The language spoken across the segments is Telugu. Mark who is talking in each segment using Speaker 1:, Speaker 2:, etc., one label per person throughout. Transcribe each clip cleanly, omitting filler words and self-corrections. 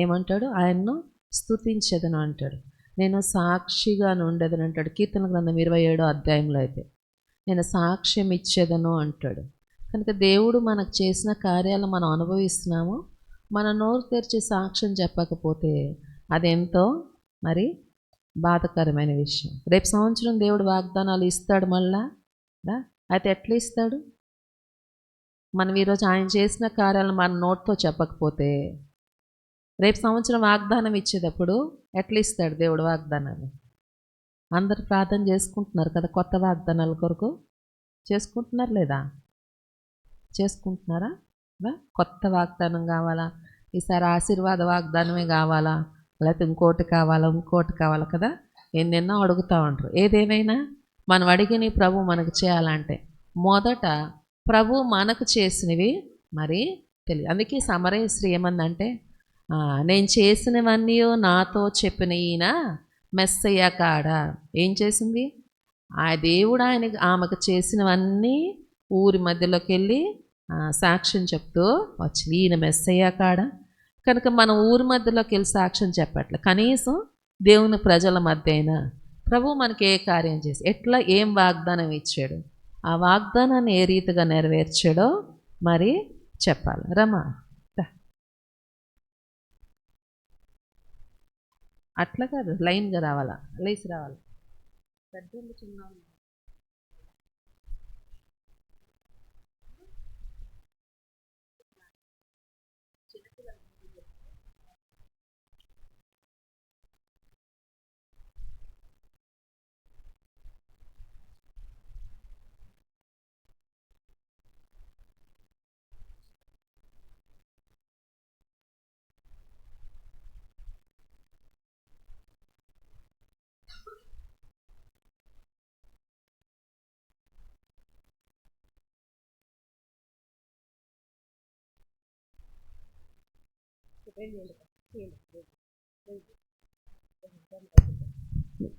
Speaker 1: ఏమంటాడు? ఆయన్ను స్తుతించెదను అంటాడు. నేను సాక్షిగా ఉండేదని అంటాడు. కీర్తన గ్రంథం 27వ అధ్యాయంలో అయితే నేను సాక్ష్యం ఇచ్చేదను అంటాడు. కనుక దేవుడు మనకు చేసిన కార్యాలు మనం అనుభవిస్తున్నాము. మన నోరు తెరిచి సాక్ష్యం చెప్పకపోతే అదెంతో మరి బాధకరమైన విషయం. రేపు సంవత్సరం దేవుడు వాగ్దానాలు ఇస్తాడు మళ్ళా. అయితే ఎట్లా ఇస్తాడు? మనం ఈరోజు ఆయన చేసిన కార్యాలను మన నోటితో చెప్పకపోతే రేపు సంవత్సరం వాగ్దానం ఇచ్చేటప్పుడు ఎట్లా ఇస్తాడు దేవుడు వాగ్దానాన్ని? అందరు ప్రార్థన చేసుకుంటున్నారు కదా, కొత్త వాగ్దానాల కొరకు చేసుకుంటున్నారు లేదా? చేసుకుంటున్నారా? కొత్త వాగ్దానం కావాలా? ఈసారి ఆశీర్వాద వాగ్దానమే కావాలా? లేకపోతే ఇంకోటి కావాలా కదా? ఎన్నెన్నో అడుగుతూ ఉంటారు. ఏదేమైనా మనం అడిగిన ప్రభు మనకు చేయాలంటే మొదట ప్రభు మనకు చేసినవి మరి తెలియదు. అందుకే సమరయశ్రీ ఏమందంటే, నేను చేసినవన్నీ నాతో చెప్పిన ఈయన మెస్సయ్య కాడ ఏం చేసింది? ఆ దేవుడు ఆమెకు చేసినవన్నీ ఊరి మధ్యలోకి వెళ్ళి సాక్ష్యం చెప్తూ వచ్చింది. ఈయన మెస్సయ్య కాడ. కనుక మనం ఊరి మధ్యలోకి వెళ్ళి సాక్ష్యం చెప్పట్లే. కనీసం దేవుని ప్రజల మధ్య అయినా ప్రభు మనకి ఏ కార్యం చేసి ఎట్లా ఏం వాగ్దానం ఇచ్చాడు, ఆ వాగ్దానాన్ని ఏ రీతిగా నెరవేర్చాడో మరి చెప్పాలి. రమా అట్లా కాదు, లైన్గా రావాలా, లేచి రావాలా. పెద్దోళ్ళు చిన్న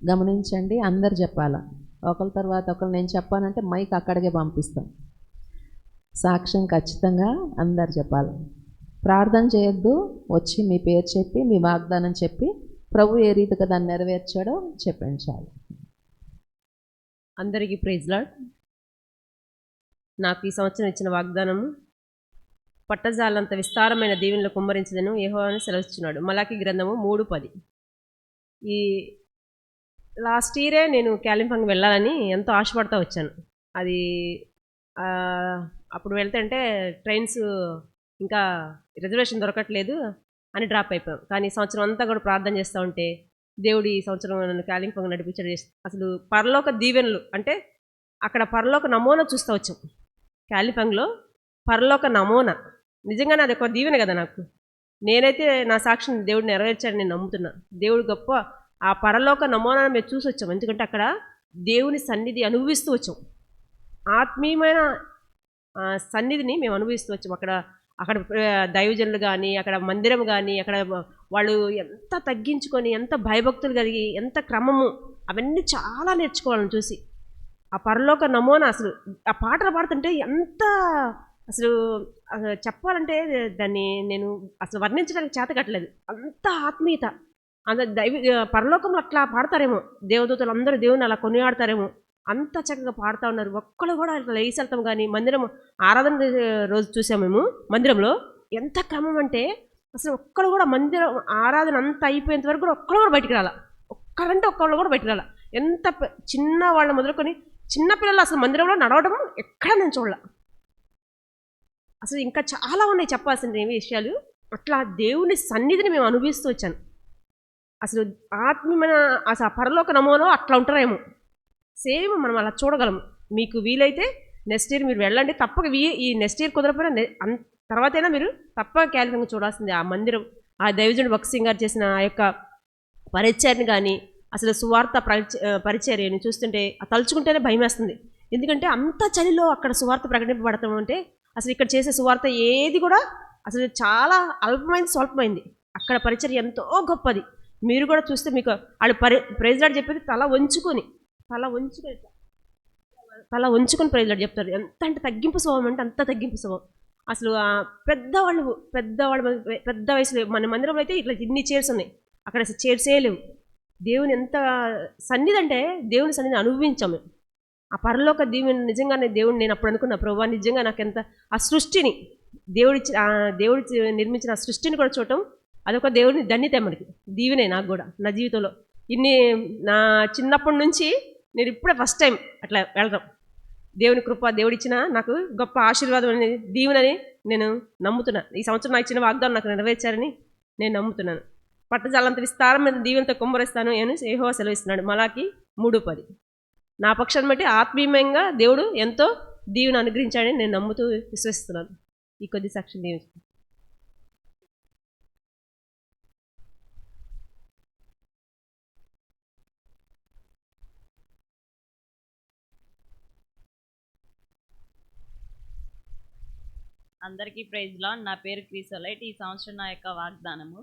Speaker 1: గమనించండి, అందరు చెప్పాలా. ఒకరి తర్వాత ఒకరు నేను చెప్పానంటే మైక్ అక్కడికే పంపిస్తాం. సాక్ష్యం ఖచ్చితంగా అందరు చెప్పాలి. ప్రార్థన చేయొద్దు, వచ్చి మీ పేరు చెప్పి మీ వాగ్దానం చెప్పి ప్రభు ఏ రీతిగా దాన్ని నెరవేర్చాడో చెప్పించాలి.
Speaker 2: అందరికీ ప్రైజ్ లార్డ్. నాకు ఈ సంవత్సరం ఇచ్చిన వాగ్దానము పట్టజాలంత విస్తారమైన దీవెనలు కుమ్మరించదను యెహోవా సెలవిస్తున్నాడు. మలాకి గ్రంథము 3:10. ఈ లాస్ట్ ఇయరే నేను కాలింపంగ్ వెళ్ళాలని ఎంతో ఆశపడతా వచ్చాను. అది అప్పుడు వెళ్తుంటే ట్రైన్స్ ఇంకా రిజర్వేషన్ దొరకట్లేదు అని డ్రాప్ అయిపోయాం. కానీ సంవత్సరం అంతా కూడా ప్రార్థన చేస్తూ ఉంటే దేవుడు ఈ సంవత్సరం నన్ను కాలింపంగ్ నడిపించడం. అసలు పరలోక దీవెనలు అంటే అక్కడ పరలోక నమూనా చూస్తూ వచ్చాం. కాలింపంగ్లో పరలోక నమూనా నిజంగానే అది ఒక దీవెన కదా నాకు. నేనైతే నా సాక్షిని దేవుడు నెరవేర్చాడని నేను నమ్ముతున్నా. దేవుడు గొప్ప ఆ పరలోక నమూనాను మేము చూసి వచ్చాం. ఎందుకంటే అక్కడ దేవుని సన్నిధి అనుభవిస్తూ వచ్చాం. ఆత్మీయమైన సన్నిధిని మేము అనుభవిస్తూ వచ్చాం. అక్కడ దైవజనులు కానీ, అక్కడ మందిరం కానీ, అక్కడ వాళ్ళు ఎంత తగ్గించుకొని, ఎంత భయభక్తులు కలిగి, ఎంత క్రమము, అవన్నీ చాలా నేర్చుకోవాలని చూసి ఆ పరలోక నమూనా. అసలు ఆ పాటలు పాడుతుంటే ఎంత అసలు చెప్పాలంటే దాన్ని నేను అసలు వర్ణించడానికి చేత కట్టలేదు. అంత ఆత్మీయత, అంత పరలోకంలో అట్లా పాడతారేమో, దేవదూతలు అందరూ దేవుని అలా కొనియాడతారేమో, అంత చక్కగా పాడుతూ ఉన్నారు. ఒక్కళ్ళు కూడా అట్లా లేచి వెళ్తాం. కానీ మందిరం ఆరాధన రోజు చూసాము మేము మందిరంలో ఎంత క్రమం అంటే అసలు ఒక్కళ్ళు కూడా మందిరం ఆరాధన అంత అయిపోయేంత వరకు కూడా ఒక్కళ్ళు కూడా బయటికి రాల. ఒక్కరంటే ఒక్కళ్ళు కూడా బయటికి రాల. ఎంత చిన్న వాళ్ళు మొదలుకొని చిన్నపిల్లలు అసలు మందిరంలో నడవడం ఎక్కడ నేను చూడాల. అసలు ఇంకా చాలా ఉన్నాయి చెప్పాల్సిన విషయాలు. అట్లా దేవుని సన్నిధిని మేము అనుభవిస్తూ వచ్చాను. అసలు ఆత్మీయమైన అసలు పరలోక నమూనాలో అట్లా ఉంటారేమో సేమ్ మనం అలా చూడగలము. మీకు వీలైతే నెక్స్ట్ ఇయర్ మీరు వెళ్ళండి. తప్పక ఈ నెక్స్ట్ ఇయర్ కుదరపోయినా తర్వాతైనా మీరు తప్పక కాలింపంగ్ చూడాల్సిందే. ఆ మందిరం, ఆ దైవజనుడు భక్సింగ్ గారు చేసిన ఆ యొక్క పరిచర్ని కానీ, అసలు సువార్త పరిచర్యని చూస్తుంటే తలుచుకుంటేనే భయం వేస్తుంది. ఎందుకంటే అంత చలిలో అక్కడ సువార్త ప్రకటింపబడతాం అంటే అసలు ఇక్కడ చేసే సువార్త ఏది కూడా అసలు చాలా అల్పమైంది, స్వల్పమైంది. అక్కడ పరిచర్య ఎంతో గొప్పది. మీరు కూడా చూస్తే మీకు వాళ్ళు ప్రైజ్ లార్డ్ చెప్పేది తల వంచుకొని ప్రైజ్ లార్డ్ చెప్తారు. ఎంత అంటే తగ్గింపు స్వభావం అంటే అంత తగ్గింపు స్వభావం. అసలు పెద్దవాళ్ళు పెద్దవాళ్ళు పెద్ద వయసులో మన మందిరంలో అయితే ఇట్లా ఇన్ని చైర్స్ ఉన్నాయి, అక్కడ అసలు చైర్సే లేవు. దేవుని ఎంత సన్నిధి అంటే దేవుని సన్నిధిని అనుభవించాము. ఆ పరలోక దీవెన నిజంగానే దేవుడిని నేను అప్పుడు అనుకున్నా, ప్రభా నిజంగా నాకు ఎంత ఆ సృష్టిని దేవుడి నిర్మించిన ఆ సృష్టిని కూడా చూడటం అదొక దేవుడిని ధన్యత మనకి, దీవెనే నాకు కూడా నా జీవితంలో. ఇన్ని నా చిన్నప్పటి నుంచి నేను ఇప్పుడే ఫస్ట్ టైం అట్లా వెళ్ళడం. దేవుని కృప దేవుడిచ్చిన నాకు గొప్ప ఆశీర్వాదం అని దీవెనని నేను నమ్ముతున్నాను. ఈ సంవత్సరం నాకు ఇచ్చిన వాగ్దానం నాకు నెరవేర్చారని నేను నమ్ముతున్నాను. పట్టజాలంత విస్తారమైన దీవెనతో కుమ్మరిస్తాను అని యెహోవా సెలవిస్తున్నాడు. మలాకి 3:10. నా పక్షాన్ని బట్టి ఆత్మీయంగా దేవుడు ఎంతో దీవెన అనుగ్రహించాడని నేను నమ్ముతూ విశ్వసిస్తున్నాను. ఈ కొద్ది సాక్ష్యం దీవించు.
Speaker 3: అందరికీ ప్రైజ్ లార్డ్. నా పేరు క్రిసోలైట్. ఈ సంవత్సరం నా యొక్క వాగ్దానము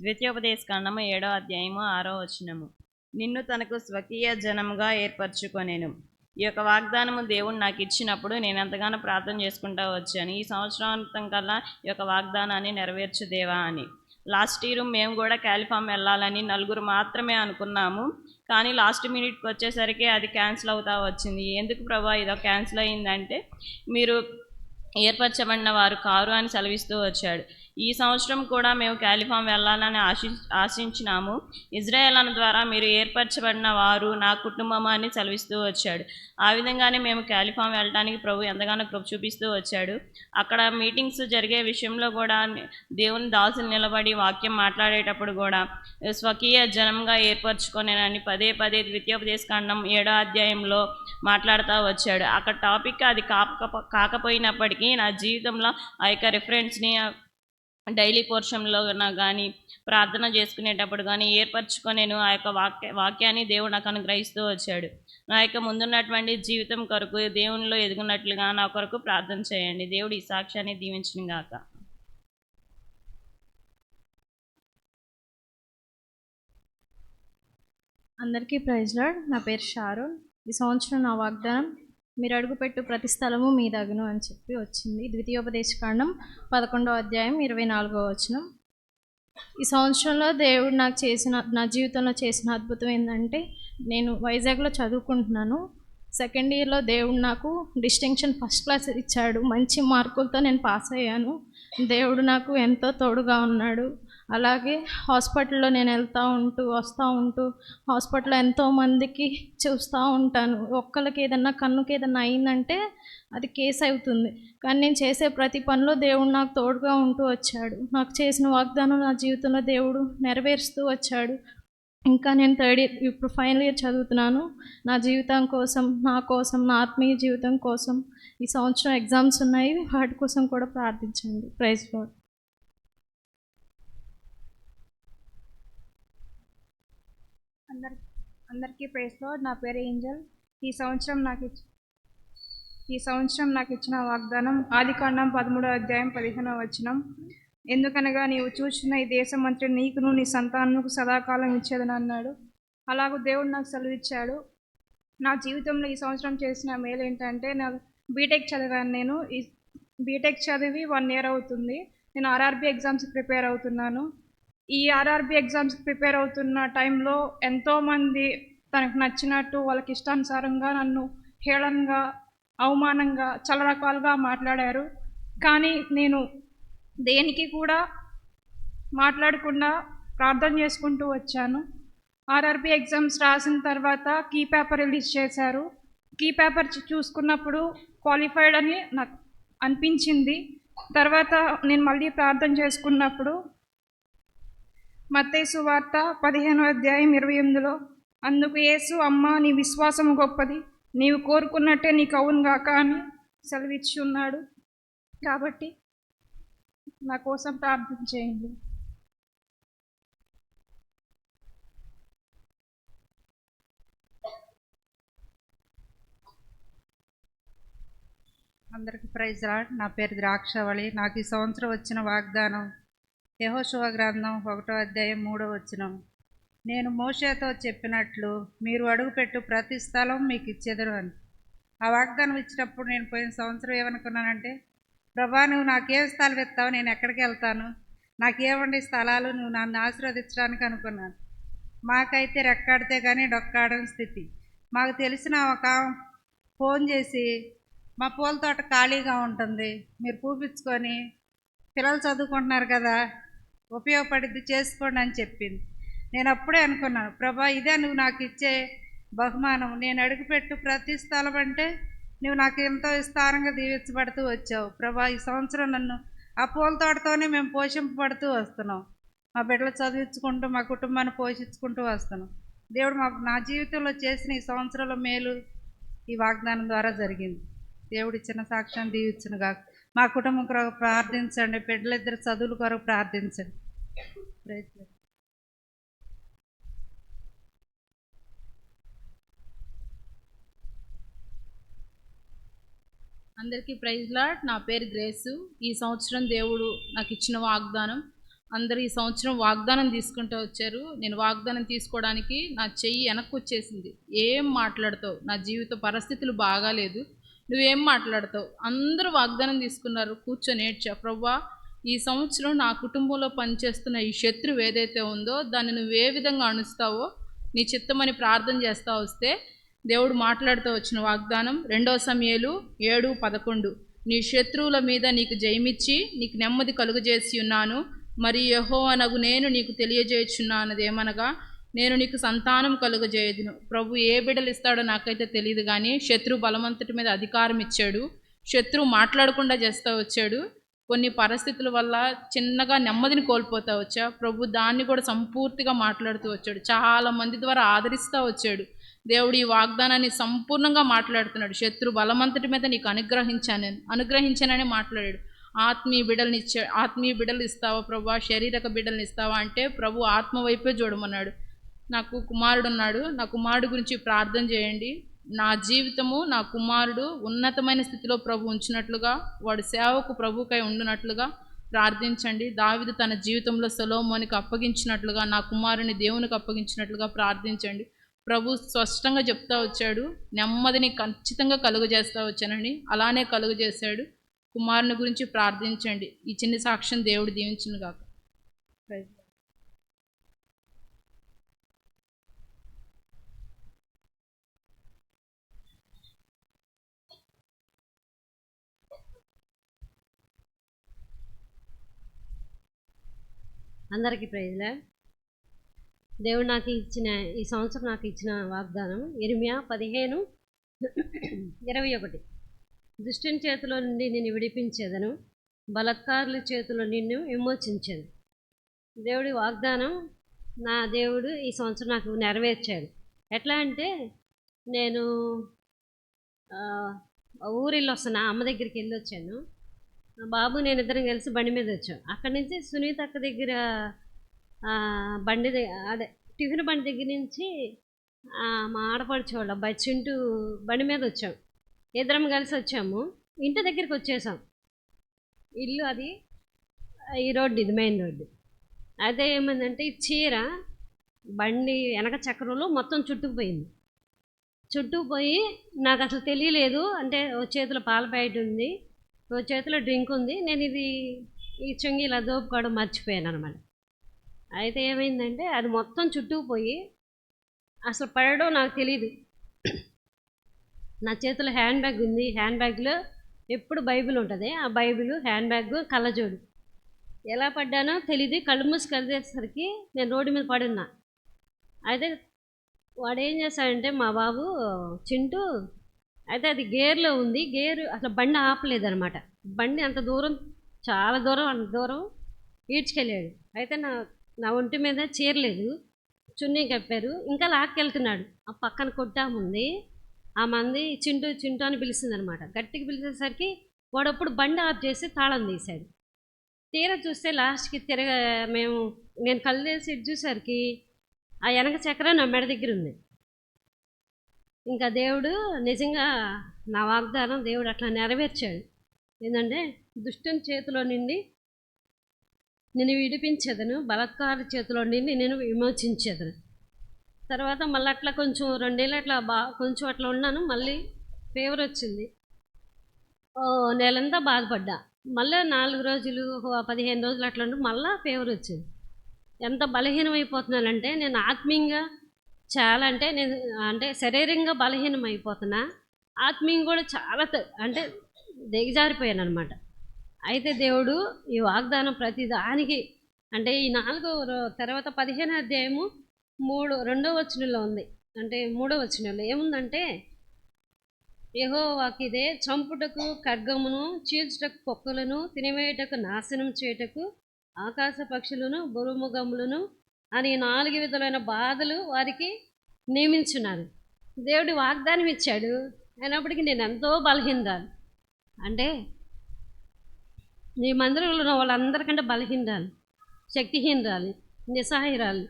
Speaker 3: ద్వితీయోపదేశకాండము 7వ అధ్యాయము 6వ వచనము. నిన్ను తనకు స్వకీయ జనముగా ఏర్పరచుకొనెను. ఈ యొక్క వాగ్దానము దేవుడు నాకు ఇచ్చినప్పుడు నేను ఎంతగానో ప్రార్థన చేసుకుంటూ వచ్చాను, ఈ సంవత్సరాంతం కల్లా ఈ యొక్క వాగ్దానాన్ని నెరవేర్చు దేవా అని. లాస్ట్ ఇయర్ మేము కూడా కాలిఫామ్ వెళ్ళాలని నలుగురు మాత్రమే అనుకున్నాము, కానీ లాస్ట్ మినిట్కి వచ్చేసరికి అది క్యాన్సిల్ అవుతా వచ్చింది. ఎందుకు ప్రభా ఇదో క్యాన్సిల్ అయిందంటే మీరు ఏర్పరచబడిన వారు కారు అని సెలవిస్తూ వచ్చాడు. ఈ సంవత్సరం కూడా మేము కాలిఫామ్ వెళ్ళాలని ఆశించినాము. ఇజ్రాయేల్ ద్వారా మీరు ఏర్పరచబడిన వారు నా కుటుంబం అని సెలవిస్తూ వచ్చాడు. ఆ విధంగానే మేము కాలిఫామ్ వెళ్ళడానికి ప్రభు ఎంతగానో కృప చూపిస్తూ వచ్చాడు. అక్కడ మీటింగ్స్ జరిగే విషయంలో కూడా దేవుని దాసులు నిలబడి వాక్యం మాట్లాడేటప్పుడు కూడా స్వకీయ జనంగా ఏర్పరచుకొనేనని పదే పదే ద్వితీయోపదేశకాండం 7వ అధ్యాయంలో మాట్లాడుతూ వచ్చాడు. అక్కడ టాపిక్ అది కాకపోయినప్పటికీ నా జీవితంలో ఆ యొక్క రిఫరెన్స్ని డైలీ పోర్షన్లో కానీ ప్రార్థన చేసుకునేటప్పుడు కానీ ఏర్పరచుకొనేను. ఆ యొక్క వాక్యాన్ని దేవుడు నాకు అనుగ్రహిస్తూ వచ్చాడు. నా యొక్క ముందున్నటువంటి జీవితం కొరకు దేవునిలో ఎదుగునట్లుగా నా కొరకు ప్రార్థన చేయండి. దేవుడు ఈ సాక్ష్యాన్ని దీవించును గాక.
Speaker 4: అందరికీ ప్రైజ్ లార్డ్. నా పేరు షారోన్. ఈ సంవత్సరం నా వాగ్దానం మీరు అడుగుపెట్టు ప్రతి స్థలము మీ దగును అని చెప్పి వచ్చింది. ద్వితీయోపదేశకాండం 11వ అధ్యాయం 24వ వచనం. ఈ సంవత్సరంలో దేవుడు నా జీవితంలో చేసిన అద్భుతం ఏంటంటే, నేను వైజాగ్లో చదువుకుంటున్నాను. సెకండ్ ఇయర్లో దేవుడు నాకు డిస్టింక్షన్ ఫస్ట్ క్లాస్ ఇచ్చాడు. మంచి మార్కులతో నేను పాస్ అయ్యాను. దేవుడు నాకు ఎంతో తోడుగా ఉన్నాడు. అలాగే హాస్పిటల్లో నేను వస్తూ ఉంటూ హాస్పిటల్లో ఎంతోమందికి చూస్తూ ఉంటాను. ఒక్కళ్ళకి ఏదన్నా కన్నుకి ఏదన్నా అయిందంటే అది కేసు అవుతుంది, కానీ నేను చేసే ప్రతి పనిలో దేవుడు నాకు తోడుగా ఉంటూ వచ్చాడు. నాకు చేసిన వాగ్దానం నా జీవితంలో దేవుడు నెరవేరుస్తూ వచ్చాడు. ఇంకా నేను థర్డ్ ఇయర్, ఇప్పుడు ఫైనల్ ఇయర్ చదువుతున్నాను. నా జీవితం కోసం, నా ఆత్మీయ జీవితం కోసం ఈ సంవత్సరం ఎగ్జామ్స్ ఉన్నాయి, వాటి కోసం కూడా ప్రార్థించండి. Praise lord.
Speaker 5: అందరికీ ప్రైజ్ లార్డ్. నా పేరు ఏంజల్. ఈ సంవత్సరం నాకు ఇచ్చిన వాగ్దానం ఆదికాండం 13వ అధ్యాయం 15వ వచనం. ఎందుకనగా నీవు చూసిన ఈ దేశం మంత్రి నీకును నీ సంతానముకు సదాకాలం ఇచ్చేదని అన్నాడు. అలాగూ దేవుడు నాకు సెలవిచ్చాడు. నా జీవితంలో ఈ సంవత్సరం చేసిన మేలు ఏంటంటే, నా బీటెక్ చదివాను. నేను ఈ బీటెక్ చదివి 1 year అవుతుంది. నేను ఆర్ఆర్బీ ఎగ్జామ్స్ ప్రిపేర్ అవుతున్నాను. ఈ ఆర్ఆర్బీ ఎగ్జామ్స్ ప్రిపేర్ అవుతున్న టైంలో ఎంతోమంది తనకు నచ్చినట్టు వాళ్ళకి ఇష్టానుసారంగా నన్ను హేళనగా, అవమానంగా, చాలా రకాలుగా మాట్లాడారు. కానీ నేను దేనికి కూడా మాట్లాడకుండా ప్రార్థన చేసుకుంటూ వచ్చాను. ఆర్ఆర్బీ ఎగ్జామ్స్ రాసిన తర్వాత కీ పేపర్ రిలీజ్ చేశారు. కీ పేపర్ చూసుకున్నప్పుడు క్వాలిఫైడ్ అని నాకు అనిపించింది. తర్వాత నేను మళ్ళీ ప్రార్థన చేసుకున్నప్పుడు మత్తయి సువార్త 15వ అధ్యాయం 28లో అందుకు యేసు, అమ్మా నీ విశ్వాసము గొప్పది, నీవు కోరుకున్నట్టే నీకు అవును గాక అని సెలవిచ్చి ఉన్నాడు. కాబట్టి నా కోసం ప్రార్థన చేయండి.
Speaker 6: అందరికీ ప్రైజ్ లార్డ్. నా పేరు ద్రాక్షవళి. నాకు ఈ సంవత్సరం వచ్చిన వాగ్దానం యెహోషువ గ్రంథం 1వ అధ్యాయం 3వ వచనం. నేను మోషేతో చెప్పినట్లు మీరు అడుగుపెట్టు ప్రతి స్థలం మీకు ఇచ్చేదరు అని. ఆ వాగ్దానం ఇచ్చినప్పుడు నేను పోయిన సంవత్సరం ఏమనుకున్నానంటే, ప్రభా నువ్వు నాకేం స్థలం ఇస్తావు, నేను ఎక్కడికి వెళ్తాను, నాకేమండి స్థలాలు, నువ్వు నన్ను ఆశీర్వదించడానికి అనుకున్నాను. మాకైతే రెక్కాడితే కానీ డొక్కాడని స్థితి. మాకు తెలిసిన ఒక ఫోన్ చేసి మా పూల తోట ఖాళీగా ఉంటుంది, మీరు పూపించుకొని పిల్లలు చదువుకుంటున్నారు కదా, ఉపయోగపడిద్ది, చేసుకోండి అని చెప్పింది. నేను అప్పుడే అనుకున్నాను, ప్రభా ఇదే నువ్వు నాకు ఇచ్చే బహుమానం. నేను అడుగుపెట్టు ప్రతి స్థలం అంటే నువ్వు నాకు ఎంతో విస్తారంగా దీవించబడుతూ వచ్చావు. ప్రభా ఈ సంవత్సరం నన్ను ఆ పూల తోటతోనే మేము పోషింపబడుతూ వస్తున్నాం. మా బిడ్డలు చదివించుకుంటూ మా కుటుంబాన్ని పోషించుకుంటూ వస్తున్నాం. దేవుడు నా జీవితంలో చేసిన ఈ సంవత్సరంలో మేలు ఈ వాగ్దానం ద్వారా జరిగింది. దేవుడు ఇచ్చిన సాక్ష్యాన్ని దీవించునుగా. మా కుటుంబం కొరకు ప్రార్థించండి, బిడ్డలిద్దరు చదువుల కొరకు ప్రార్థించండి. Praise lord.
Speaker 7: అందరికీ ప్రైజ్ లార్డ్. నా పేరు గ్రేసు. ఈ సంవత్సరం దేవుడు నాకు ఇచ్చిన వాగ్దానం, అందరూ ఈ సంవత్సరం వాగ్దానం తీసుకుంటూ వచ్చారు. నేను వాగ్దానం తీసుకోవడానికి నా చెయ్యి వెనక్కి వచ్చేసింది. ఏం మాట్లాడతావు, నా జీవిత పరిస్థితులు బాగాలేదు, నువ్వేం మాట్లాడతావు, అందరూ వాగ్దానం తీసుకున్నారు. కూర్చొని ఏడ్చా, ప్రవ్వా ఈ సంవత్సరం నా కుటుంబంలో పనిచేస్తున్న ఈ శత్రువు ఏదైతే ఉందో దాన్ని నువ్వు ఏ విధంగా అణుస్తావో నీ చిత్తమని ప్రార్థన చేస్తా వస్తే దేవుడు మాట్లాడుతూ వచ్చిన వాగ్దానం 2 సమూయేలు 7:11, నీ శత్రువుల మీద నీకు జయమిచ్చి నీకు నెమ్మది కలుగజేసి ఉన్నాను. మరి యెహోవానగు నేను నీకు తెలియజేయుచున్నానదేమనగా, నేను నీకు సంతానం కలుగజేయుదును. ప్రభు ఏ బిడ్డలు ఇస్తాడో నాకైతే తెలియదు, కానీ శత్రువు బలవంతుడి మీద అధికారం ఇచ్చాడు. శత్రువు మాట్లాడకుండా చేస్తూ వచ్చాడు. కొన్ని పరిస్థితుల వల్ల చిన్నగా నెమ్మదిని కోల్పోతూ వచ్చా. ప్రభు దాన్ని కూడా సంపూర్తిగా మాట్లాడుతూ వచ్చాడు. చాలా మంది ద్వారా ఆదరిస్తూ వచ్చాడు. దేవుడు ఈ వాగ్దానాన్ని సంపూర్ణంగా మాట్లాడుతున్నాడు. శత్రు బలమంతటి మీద నీకు అనుగ్రహించానని మాట్లాడాడు. ఆత్మీయ బిడ్డలు ఇస్తావా ప్రభా, శారీరక బిడ్డల్ని ఇస్తావా అంటే ప్రభు ఆత్మ వైపే చూడమన్నాడు. నాకు కుమారుడు ఉన్నాడు, నా కుమారుడు గురించి ప్రార్థన చేయండి. నా జీవితము నా కుమారుడు ఉన్నతమైన స్థితిలో ప్రభు ఉంచినట్లుగా, వాడు సేవకు ప్రభుకై ఉండునట్లుగా ప్రార్థించండి. దావీదు తన జీవితంలో సొలొమోనుకి అప్పగించినట్లుగా నా కుమారుని దేవునికి అప్పగించినట్లుగా ప్రార్థించండి. ప్రభు స్పష్టంగా చెప్తా వచ్చాడు, నెమ్మదిని ఖచ్చితంగా కలుగజేస్తా వచ్చానని. అలానే కలుగజేశాడు. కుమారుని గురించి ప్రార్థించండి. ఈ చిన్న సాక్ష్యం దేవుడు దీవించును గాక.
Speaker 8: అందరికీ ప్రైజ్లా. దేవుడు నాకు ఇచ్చిన ఈ సంవత్సరం నాకు ఇచ్చిన వాగ్దానం ఇర్మియా 15:21, దుష్టుని చేతిలో నుండి నిన్ను విడిపించేదను, బలత్కారుల చేతిలో నిన్ను విమోచించేది. దేవుడి వాగ్దానం నా దేవుడు ఈ సంవత్సరం నాకు నెరవేర్చాడు. ఎట్లా అంటే, నేను ఊరిలో వస్తున్నా, అమ్మ దగ్గరికి వెళ్ళి వచ్చాను. బాబు నేను ఇద్దరం కలిసి బండి మీద వచ్చాం. అక్కడి నుంచి సునీత అక్క దగ్గర అదే టిఫిన్ బండి దగ్గర నుంచి మా ఆడపడిచేవాళ్ళు అబ్బాయి చింటూ బండి మీద వచ్చాం. ఇద్దరం కలిసి వచ్చాము. ఇంటి దగ్గరికి వచ్చేసాం. ఇల్లు అది ఈ రోడ్డు, ఇది మెయిన్ రోడ్డు. అదే ఏమైందంటే, ఈ చీర బండి వెనక చక్రంలో మొత్తం చుట్టుకుపోయి నాకు అసలు తెలియలేదు. అంటే ఓ చేతిలో పాల ప్యాకెట్ ఉంది, ఓ చేతిలో డ్రింక్ ఉంది. నేను ఈ చెంగి ఇలా దోపుకోవడం మర్చిపోయాను అనమాట. అయితే ఏమైందంటే, అది మొత్తం చుట్టుకుపోయి అసలు పడడం నాకు తెలియదు. నా చేతిలో హ్యాండ్ బ్యాగ్ ఉంది. హ్యాండ్ బ్యాగ్లో ఎప్పుడు బైబిల్ ఉంటుంది. ఆ బైబిల్, హ్యాండ్ బ్యాగ్, కళ్ళజోడు. ఎలా పడ్డానో తెలియదు. కళ్ళు మూసి కలిసేసరికి నేను రోడ్డు మీద పడున్నా. అయితే వాడు ఏం చేశాడంటే, మా బాబు చింటూ, అయితే అది గేర్లో ఉంది. గేరు అసలు బండి ఆపలేదనమాట. బండి అంత దూరం, చాలా దూరం ఈడ్చుకెళ్ళాడు. అయితే నా ఒంటి మీద చీరలేదు, చున్నీ కప్పారు. ఇంకా లాక్కెళ్తున్నాడు. ఆ పక్కన కొట్టాముంది. ఆ మంది చింటూ అని పిలిచిందనమాట. గట్టిగా పిలిచేసరికి వాడప్పుడు బండి ఆఫ్ చేసి తాళం తీశాడు. తీరా చూస్తే లాస్ట్కి నేను కళ్ళు తీసి ఇటు చూసరికి ఆ వెనక చక్రం నా మెడ దగ్గర ఉంది. ఇంకా దేవుడు నిజంగా నా వాగ్దానం దేవుడు అట్లా నెరవేర్చాడు. ఏంటంటే, దుష్టుని చేతిలో నుండి నేను విడిపించేదను, బలత్కారుల చేతిలో నుండి నేను విమోచించేదను. తర్వాత మళ్ళీ అట్లా కొంచెం 2 ఏళ్ళు అట్లా కొంచెం అట్లా ఉన్నాను. మళ్ళీ ఫీవర్ వచ్చింది. నెలంతా బాధపడ్డా. మళ్ళీ 4 రోజులు 15 రోజులు అట్లా ఉండి మళ్ళీ ఫీవర్ వచ్చింది. ఎంత బలహీనమైపోతున్నానంటే నేను ఆత్మీయంగా చాలా అంటే శరీరంగా బలహీనం అయిపోతున్నా, ఆత్మీయంగా కూడా చాలా అంటే దిగజారిపోయాను అనమాట. అయితే దేవుడు ఈ వాగ్దానం ప్రతి దానికి అంటే ఈ 4 తర్వాత 15వ అధ్యాయము 2వ వచనంలో ఉంది. అంటే 3వ వచనంలో ఏముందంటే, యెహోవాకిదే చంపుటకు ఖడ్గమును, చీల్చుటకు కుక్కలను, తినివేయుటకు నాశనం చేయుటకు ఆకాశ పక్షులను, బురుముగములను అని 4 విధులైన బాధలు వారికి నియమించున్నారు. దేవుడు వాగ్దానం ఇచ్చాడు, అయినప్పటికీ నేను ఎంతో బలహీనరాలు. అంటే నీ మందిరంలో ఉన్న వాళ్ళందరికంటే బలహీనరాలు, శక్తిహీనరాలు, నిస్సహాయురాలు.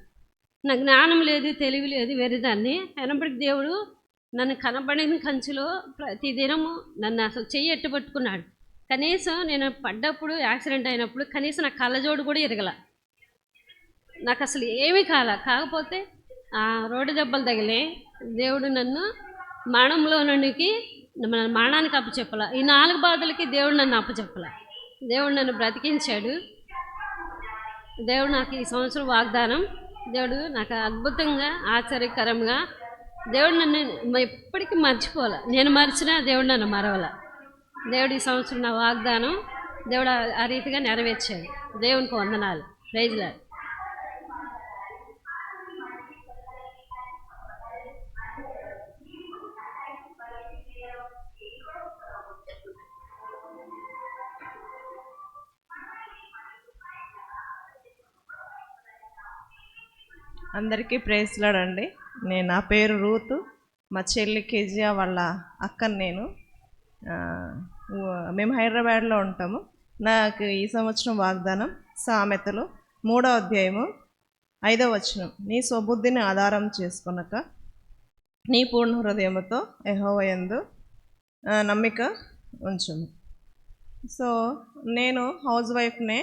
Speaker 8: నా జ్ఞానం లేదు, తెలివి లేదు, వెరిదాన్ని. అయినప్పటికీ దేవుడు నన్ను కనబడిన కంచులో ప్రతి దినము నన్ను అసలు చెయ్యి ఎట్టు పట్టుకున్నాడు. కనీసం నేను పడ్డప్పుడు, యాక్సిడెంట్ అయినప్పుడు కనీసం నా కళ్ళజోడు కూడా ఇరగల. నాకు అసలు ఏమీ కాకపోతే రోడ్డు దెబ్బలు తగిలే దేవుడు నన్ను మరణంలో నుండికి మరణానికి అప్పచెప్పల. ఈ 4 బాధలకి దేవుడు నన్ను అప్పచెప్పల. దేవుడు నన్ను బ్రతికించాడు. దేవుడు నాకు ఈ సంవత్సరం వాగ్దానం, దేవుడు నాకు అద్భుతంగా, ఆశ్చర్యకరంగా దేవుడు నన్ను ఎప్పటికీ మర్చిపోలే. నేను మర్చినా దేవుడు నన్ను మరవల. దేవుడు ఈ సంవత్సరం నా వాగ్దానం దేవుడు ఆ రీతిగా నెరవేర్చాడు. దేవునికి వందనాలు. Praise lord.
Speaker 9: అందరికీ ప్రైజ్ లార్డ్ అండి. నా పేరు రూతు. మా చెల్లి కేజియా వాళ్ళ అక్కని నేను. మేము హైదరాబాద్లో ఉంటాము. నాకు ఈ సంవత్సరం వాగ్దానం సామెతలు 3వ అధ్యాయము 5వ వచనం, నీ స్వబుద్ధిని ఆధారం చేసుకొనక నీ పూర్ణ హృదయముతో యెహోవా యందు నమ్మిక ఉంచుము. సో నేను హౌస్ వైఫ్నే.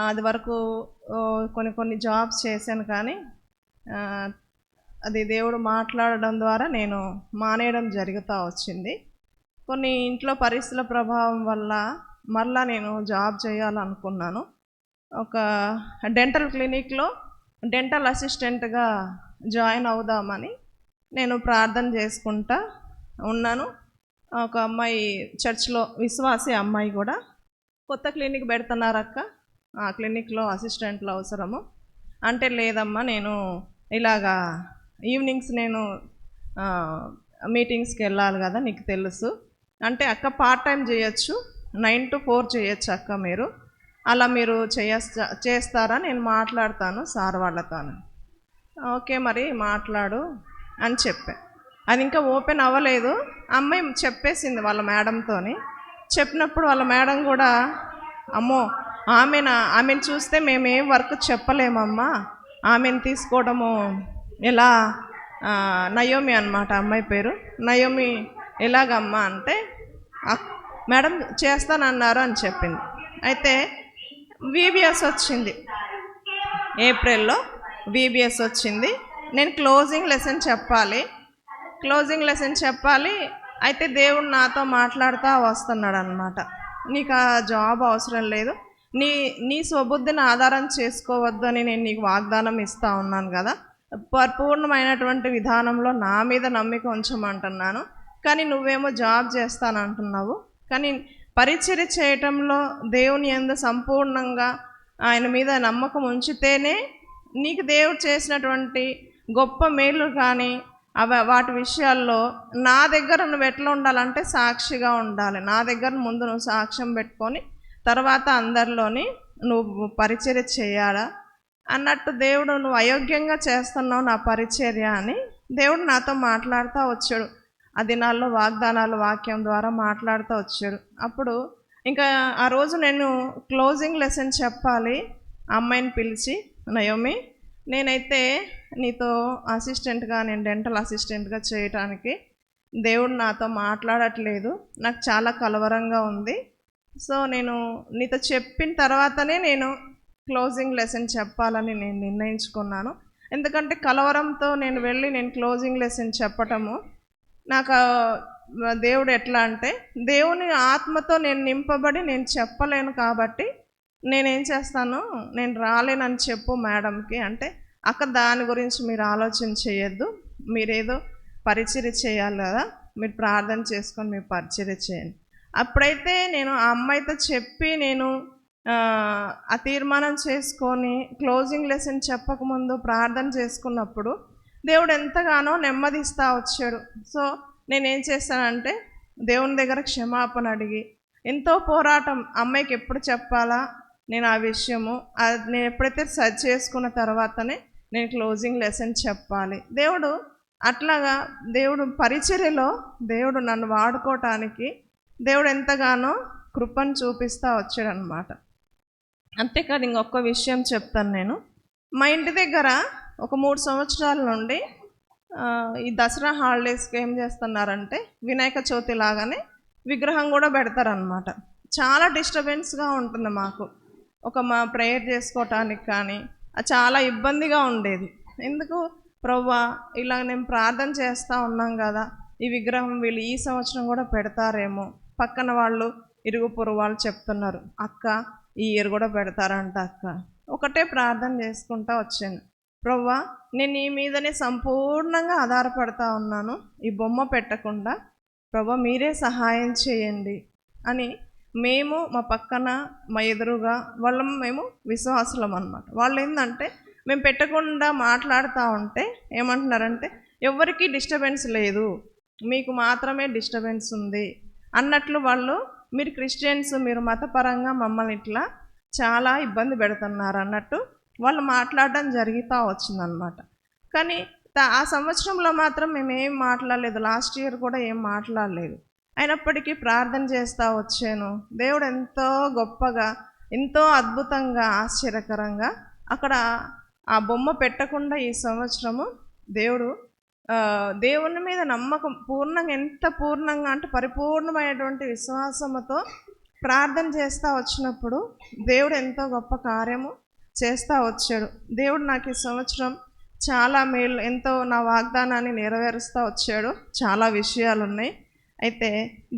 Speaker 9: అది వరకు కొన్ని జాబ్స్ చేశాను, కానీ అది దేవుడు మాట్లాడడం ద్వారా నేను మానేయడం జరుగుతూ వచ్చింది. కొన్ని ఇంట్లో పరిస్థితుల ప్రభావం వల్ల మరలా నేను జాబ్ చేయాలనుకున్నాను. ఒక డెంటల్ క్లినిక్లో డెంటల్ అసిస్టెంట్గా జాయిన్ అవుదామని నేను ప్రార్థన చేసుకుంటా ఉన్నాను. ఒక అమ్మాయి చర్చ్లో విశ్వాసి అమ్మాయి కూడా, కొత్త క్లినిక్ పెడుతున్నారక్క, ఆ క్లినిక్లో అసిస్టెంట్లు అవసరము అంటే, లేదమ్మా నేను ఇలాగా ఈవినింగ్స్ నేను మీటింగ్స్కి వెళ్ళాలి కదా, నీకు తెలుసు అంటే, అక్క పార్ట్ టైం చేయొచ్చు, 9 to 4 చేయొచ్చు అక్క, మీరు అలా మీరు చేస్తారా, నేను మాట్లాడతాను సార్ వాళ్ళతో. ఓకే మరి మాట్లాడు అని చెప్పా. అది ఇంకా ఓపెన్ అవ్వలేదు. అమ్మాయి చెప్పేసింది వాళ్ళ మేడంతోని. చెప్పినప్పుడు వాళ్ళ మేడం కూడా, అమ్మో ఆమెను చూస్తే మేమేం వర్క్ చెప్పలేమమ్మా, ఆమెను తీసుకోవడము ఎలా, నయోమి అన్నమాట అమ్మాయి పేరు, నయోమి ఎలాగమ్మా అంటే, మేడం చేస్తానన్నారు అని చెప్పింది. అయితే VBS వచ్చింది, ఏప్రిల్లో VBS వచ్చింది. నేను క్లోజింగ్ లెసన్ చెప్పాలి. అయితే దేవుడు నాతో మాట్లాడుతూ వస్తున్నాడు అనమాట, నీకు ఆ జాబ్ అవసరం లేదు, నీ స్వబుద్ధిని ఆధారం చేసుకోవద్దు అని నేను నీకు వాగ్దానం ఇస్తూ ఉన్నాను కదా, పరిపూర్ణమైనటువంటి విధానంలో నా మీద నమ్మిక ఉంచమంటున్నాను, కానీ నువ్వేమో జాబ్ చేస్తానంటున్నావు. కానీ పరిచర్య చేయటంలో దేవుని యందు సంపూర్ణంగా ఆయన మీద నమ్మకం ఉంచితేనే నీకు దేవుడు చేసినటువంటి గొప్ప మేలు కానీ వాటి విషయాల్లో నా దగ్గర నువ్వు ఎట్లా ఉండాలంటే సాక్షిగా ఉండాలి. నా దగ్గర ముందు నువ్వు సాక్ష్యం పెట్టుకొని తర్వాత అందరిలోని నువ్వు పరిచర్య చేయాలా అన్నట్టు, దేవుడు నువ్వు అయోగ్యంగా చేస్తున్నావు నా పరిచర్య అని దేవుడు నాతో మాట్లాడుతూ వచ్చాడు. ఆ దినాల్లో వాగ్దానాలు వాక్యం ద్వారా మాట్లాడుతూ వచ్చాడు. అప్పుడు ఇంకా ఆ రోజు నేను క్లోజింగ్ లెసన్ చెప్పాలి. అమ్మాయిని పిలిచి, నయోమి నేనైతే నీతో అసిస్టెంట్గా, నేను డెంటల్ అసిస్టెంట్గా చేయటానికి దేవుడు నాతో మాట్లాడట్లేదు, నాకు చాలా కలవరంగా ఉంది. సో నేను నీతో చెప్పిన తర్వాతనే నేను క్లోజింగ్ లెసన్ చెప్పాలని నేను నిర్ణయించుకున్నాను. ఎందుకంటే కలవరంతో నేను వెళ్ళి నేను క్లోజింగ్ లెసన్ చెప్పటము నాకు దేవుడు ఎట్లా అంటే దేవుని ఆత్మతో నేను నింపబడి నేను చెప్పలేను కాబట్టి నేనేం చేస్తాను, నేను రాలేనని చెప్పు మేడంకి అంటే, అక్క దాని గురించి మీరు ఆలోచన చేయొద్దు, మీరేదో పరిచర్య చేయాలి కదా, మీరు ప్రార్థన చేసుకొని మీరు పరిచర్య చేయండి. అప్పుడైతే నేను ఆ అమ్మాయితో చెప్పి నేను ఆ తీర్మానం చేసుకొని క్లోజింగ్ లెసన్ చెప్పకముందు ప్రార్థన చేసుకున్నప్పుడు దేవుడు ఎంతగానో నెమ్మదిస్తూ వచ్చాడు. సో నేనేం చేస్తానంటే దేవుని దగ్గర క్షమాపణ అడిగి, ఎంతో పోరాటం అమ్మాయికి ఎప్పుడు చెప్పాలా నేను ఆ విషయము నేను ఎప్పుడైతే సర్చ్ చేసుకున్న తర్వాతనే నేను క్లోజింగ్ లెసన్ చెప్పాలి. దేవుడు అట్లాగా దేవుడు పరిచర్యలో దేవుడు నన్ను వాడుకోవటానికి దేవుడు ఎంతగానో కృపను చూపిస్తూ వచ్చాడనమాట. అంతేకాదు ఇంకొక విషయం చెప్తాను నేను. మా ఇంటి దగ్గర ఒక 3 సంవత్సరాల నుండి ఈ దసరా హాలిడేస్కి ఏం చేస్తున్నారంటే వినాయక చవితి లాగానే విగ్రహం కూడా పెడతారనమాట. చాలా డిస్టర్బెన్స్గా ఉంటుంది మాకు. మా ప్రేయర్ చేసుకోవటానికి కానీ చాలా ఇబ్బందిగా ఉండేది. ఎందుకు ప్రభువా ఇలా నేను ప్రార్థన చేస్తూ ఉన్నాం కదా, ఈ విగ్రహం వీళ్ళు ఈ సంవత్సరం కూడా పెడతారేమో, పక్కన వాళ్ళు ఇరుగు పొరుగు వాళ్ళు చెప్తున్నారు అక్క ఈ ఇయర్ కూడా పెడతారంట అక్క. ఒకటే ప్రార్థన చేసుకుంటూ వచ్చాను, ప్రభువా నేను నీ మీదనే సంపూర్ణంగా ఆధారపడతా ఉన్నాను, ఈ బొమ్మ పెట్టకుండా ప్రభువా మీరే సహాయం చేయండి అని. మేము మా పక్కన మా ఎదురుగా మేము విశ్వాసులం అన్నమాట. వాళ్ళు ఏంటంటే మేము పెట్టకుండా మాట్లాడుతూ ఉంటే ఏమంటున్నారంటే ఎవరికి డిస్టర్బెన్స్ లేదు, మీకు మాత్రమే డిస్టర్బెన్స్ ఉంది అన్నట్లు వాళ్ళు, మీరు క్రిస్టియన్స్ మీరు మతపరంగా మమ్మల్ని ఇట్లా చాలా ఇబ్బంది పెడుతున్నారు అన్నట్టు వాళ్ళు మాట్లాడడం జరుగుతూ వచ్చిందనమాట. కానీ ఆ సంవత్సరంలో మాత్రం మేము ఏం మాట్లాడలేదు, లాస్ట్ ఇయర్ కూడా ఏం మాట్లాడలేదు. అయినప్పటికీ ప్రార్థన చేస్తూ వచ్చాను. దేవుడు ఎంతో గొప్పగా ఎంతో అద్భుతంగా ఆశ్చర్యకరంగా అక్కడ ఆ బొమ్మ పెట్టకుండా ఈ సంవత్సరము దేవుని మీద నమ్మకం పూర్ణంగా, ఎంత పూర్ణంగా అంటే పరిపూర్ణమైనటువంటి విశ్వాసముతో ప్రార్థన చేస్తూ వచ్చినప్పుడు దేవుడు ఎంతో గొప్ప కార్యము చేస్తూ వచ్చాడు. దేవుడు నాకు ఈ సంవత్సరం చాలా మేలు, ఎంతో నా వాగ్దానాన్ని నెరవేరుస్తూ వచ్చాడు. చాలా విషయాలు ఉన్నాయి. అయితే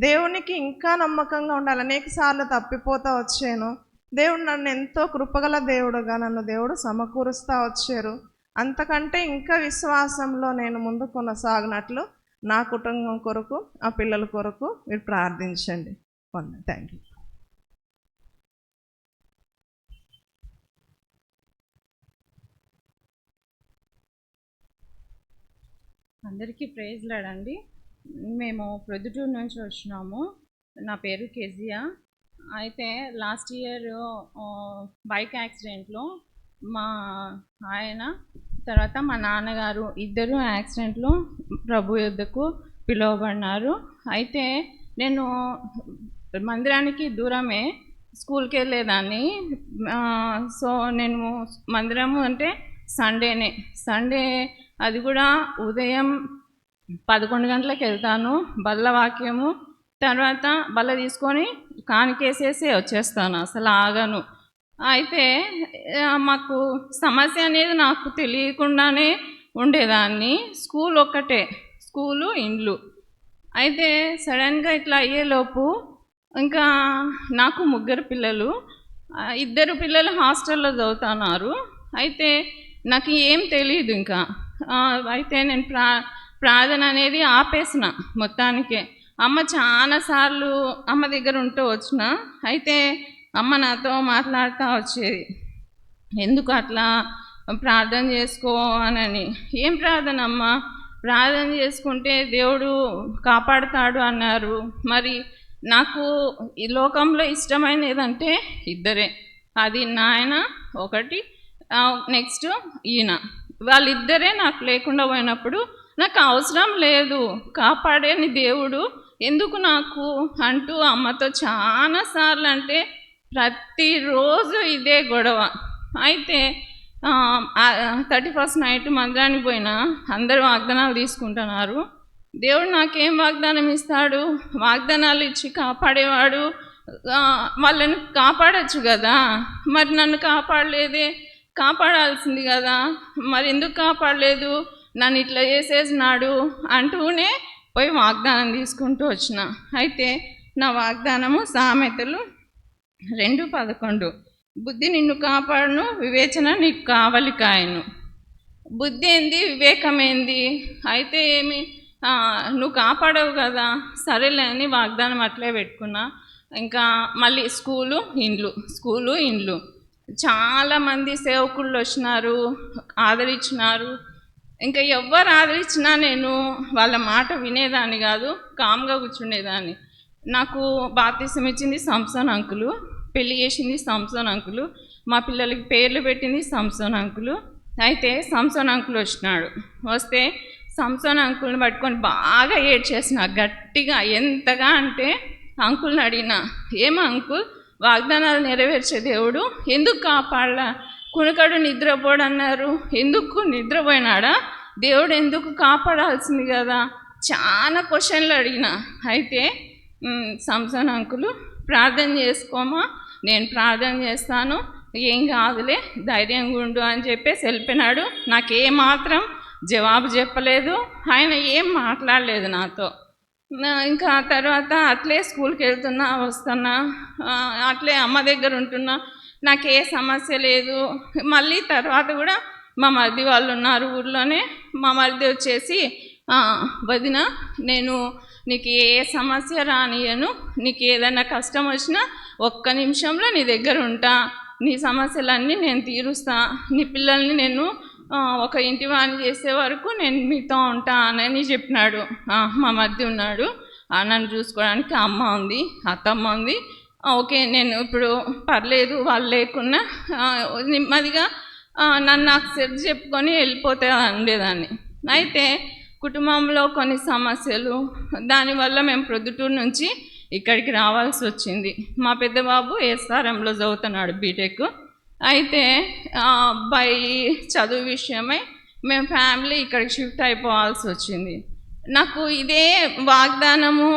Speaker 9: దేవునికి ఇంకా నమ్మకంగా ఉండాలి. అనేక సార్లు తప్పిపోతూ వచ్చాను. దేవుడు నన్ను ఎంతో కృపగల దేవుడుగా నన్ను దేవుడు సమకూరుస్తూ వచ్చారు. అంతకంటే ఇంకా విశ్వాసంలో నేను ముందు కొనసాగినట్లు నా కుటుంబం కొరకు ఆ పిల్లల కొరకు మీరు ప్రార్థించండి. Thank you.
Speaker 10: అందరికీ ప్రైజ్ లాడండి. మేము ప్రొద్దుటూరు నుంచి వచ్చినాము. నా పేరు కెజియా. అయితే లాస్ట్ ఇయర్ బైక్ యాక్సిడెంట్లో మా ఆయన తర్వాత మా నాన్నగారు ఇద్దరు యాక్సిడెంట్లో ప్రభు యొద్దకు పిలువబడినారు. అయితే నేను మందిరానికి దూరమే స్కూల్కి వెళ్ళేదాన్ని. సో నేను మందిరము అంటే సండే అది కూడా ఉదయం 11 గంటలకు వెళ్తాను. బల్ల వాక్యము తర్వాత బల్ల తీసుకొని కానికేసేసి వచ్చేస్తాను, అసలు ఆగను. అయితే మాకు సమస్య అనేది నాకు తెలియకుండానే ఉండేదాన్ని. స్కూల్ ఒక్కటే, స్కూలు ఇండ్లు. అయితే సడన్గా ఇట్లా అయ్యేలోపు ఇంకా నాకు 3 పిల్లలు, 2 పిల్లలు హాస్టల్లో చదువుతున్నారు. అయితే నాకు ఏం తెలియదు ఇంకా. అయితే నేను ప్రార్థన అనేది ఆపేసిన మొత్తానికే. అమ్మ చాలాసార్లు అమ్మ దగ్గర ఉంటూ వచ్చిన. అయితే అమ్మ నాతో మాట్లాడుతూ వచ్చేది, ఎందుకు అట్లా ప్రార్థన చేసుకో అని. ఏం ప్రార్థన అమ్మ, ప్రార్థన చేసుకుంటే దేవుడు కాపాడుతాడు అన్నారు. మరి నాకు ఈ లోకంలో ఇష్టమైనది ఏదంటే 2, అది నాయన ఒకటి, నెక్స్ట్ ఈయన. వాళ్ళిద్దరే నాకు లేకుండా పోయినప్పుడు నాకు అవసరం లేదు, కాపాడేని దేవుడు ఎందుకు నాకు అంటూ అమ్మతో చాలాసార్లు, అంటే ప్రతిరోజు ఇదే గొడవ. అయితే 31st నైట్ మందిరానికి పోయినా అందరూ వాగ్దానాలు తీసుకుంటున్నారు. దేవుడు నాకేం వాగ్దానం ఇస్తాడు? వాగ్దానాలు ఇచ్చి కాపాడేవాడు, వాళ్ళని కాపాడచ్చు కదా, మరి నన్ను కాపాడలేదే. కాపాడాల్సింది కదా, మరి ఎందుకు కాపాడలేదు, నన్ను ఇట్లా చేసేసినాడు అంటూనే పోయి వాగ్దానం తీసుకుంటూ వచ్చిన. అయితే నా వాగ్దానము సామెతలు 2:11, బుద్ధి నిన్ను కాపాడును, వివేచన నీకు కావలి కాయను. బుద్ధి ఏంది, వివేకం ఏంది? అయితే ఏమి, నువ్వు కాపాడవు కదా, సరేలే అని వాగ్దానం అట్లే పెట్టుకున్నా. ఇంకా మళ్ళీ స్కూలు ఇండ్లు చాలామంది సేవకుళ్ళు వచ్చినారు, ఆదరించినారు. ఇంకా ఎవ్వరు ఆదరించినా నేను వాళ్ళ మాట వినేదాన్ని కాదు, కామ్గా కూర్చుండేదాన్ని. నాకు బాప్తిసం ఇచ్చింది సంసోన్ అంకులు, పెళ్లి చేసింది సంసోన్ అంకులు, మా పిల్లలకి పేర్లు పెట్టింది సంసోన్ అంకులు. అయితే సంసోన్ అంకుల్ వచ్చినాడు. వస్తే సంసోన్ అంకుల్ని పట్టుకొని బాగా ఏడ్చేసిన గట్టిగా. ఎంతగా అంటే అంకుల్ని అడిగిన, ఏమో అంకుల్, వాగ్దానాలు నెరవేర్చే దేవుడు ఎందుకు కాపాడలా? కునకడు నిద్రపోడు అన్నారు, ఎందుకు నిద్రపోయినాడా? దేవుడు ఎందుకు కాపాడాల్సింది కదా? చాలా క్వశ్చన్లు అడిగిన. అయితే సంసోన్ అంకులు, ప్రార్థన చేసుకోమా, నేను ప్రార్థన చేస్తాను, ఏం కాదులే, ధైర్యంగా ఉండు అని చెప్పేసి వెళ్ళిపోయినాడు. నాకేమాత్రం జవాబు చెప్పలేదు, ఆయన ఏం మాట్లాడలేదు నాతో. ఇంకా తర్వాత అట్లే స్కూల్కి వెళ్తున్నా వస్తున్నా, అట్లే అమ్మ దగ్గర ఉంటున్నా, నాకు ఏ సమస్య లేదు. మళ్ళీ తర్వాత కూడా మా మరిది వాళ్ళు ఉన్నారు ఊర్లోనే. మా మరిది వచ్చేసి, వదిన, నేను నీకు ఏ సమస్య రానియను, నీకు ఏదైనా కష్టం వచ్చినా ఒక్క నిమిషంలో నీ దగ్గర ఉంటా, నీ సమస్యలన్నీ నేను తీరుస్తా, నీ పిల్లల్ని నేను ఒక ఇంటి వాణి చేసే వరకు నేను మీతో ఉంటా అని చెప్పినాడు. మా మరిది ఉన్నాడు, నన్ను చూసుకోవడానికి అమ్మ ఉంది, అత్తమ్మ ఉంది. ఓకే, నేను ఇప్పుడు పర్లేదు, వాళ్ళు లేకున్నా నెమ్మదిగా నన్ను నాకు సెట్ చెప్పుకొని వెళ్ళిపోతే ఉండేదాన్ని. అయితే కుటుంబంలో కొన్ని సమస్యలు, దానివల్ల మేము ప్రొద్దుటూరు నుంచి ఇక్కడికి రావాల్సి వచ్చింది. మా పెద్ద బాబు ఎస్ఆర్ఎంలో చదువుతున్నాడు బీటెక్. అయితే అబ్బాయి చదువు విషయమై మేము ఫ్యామిలీ ఇక్కడికి షిఫ్ట్ అయిపోవాల్సి వచ్చింది. నాకు ఇదే వాగ్దానము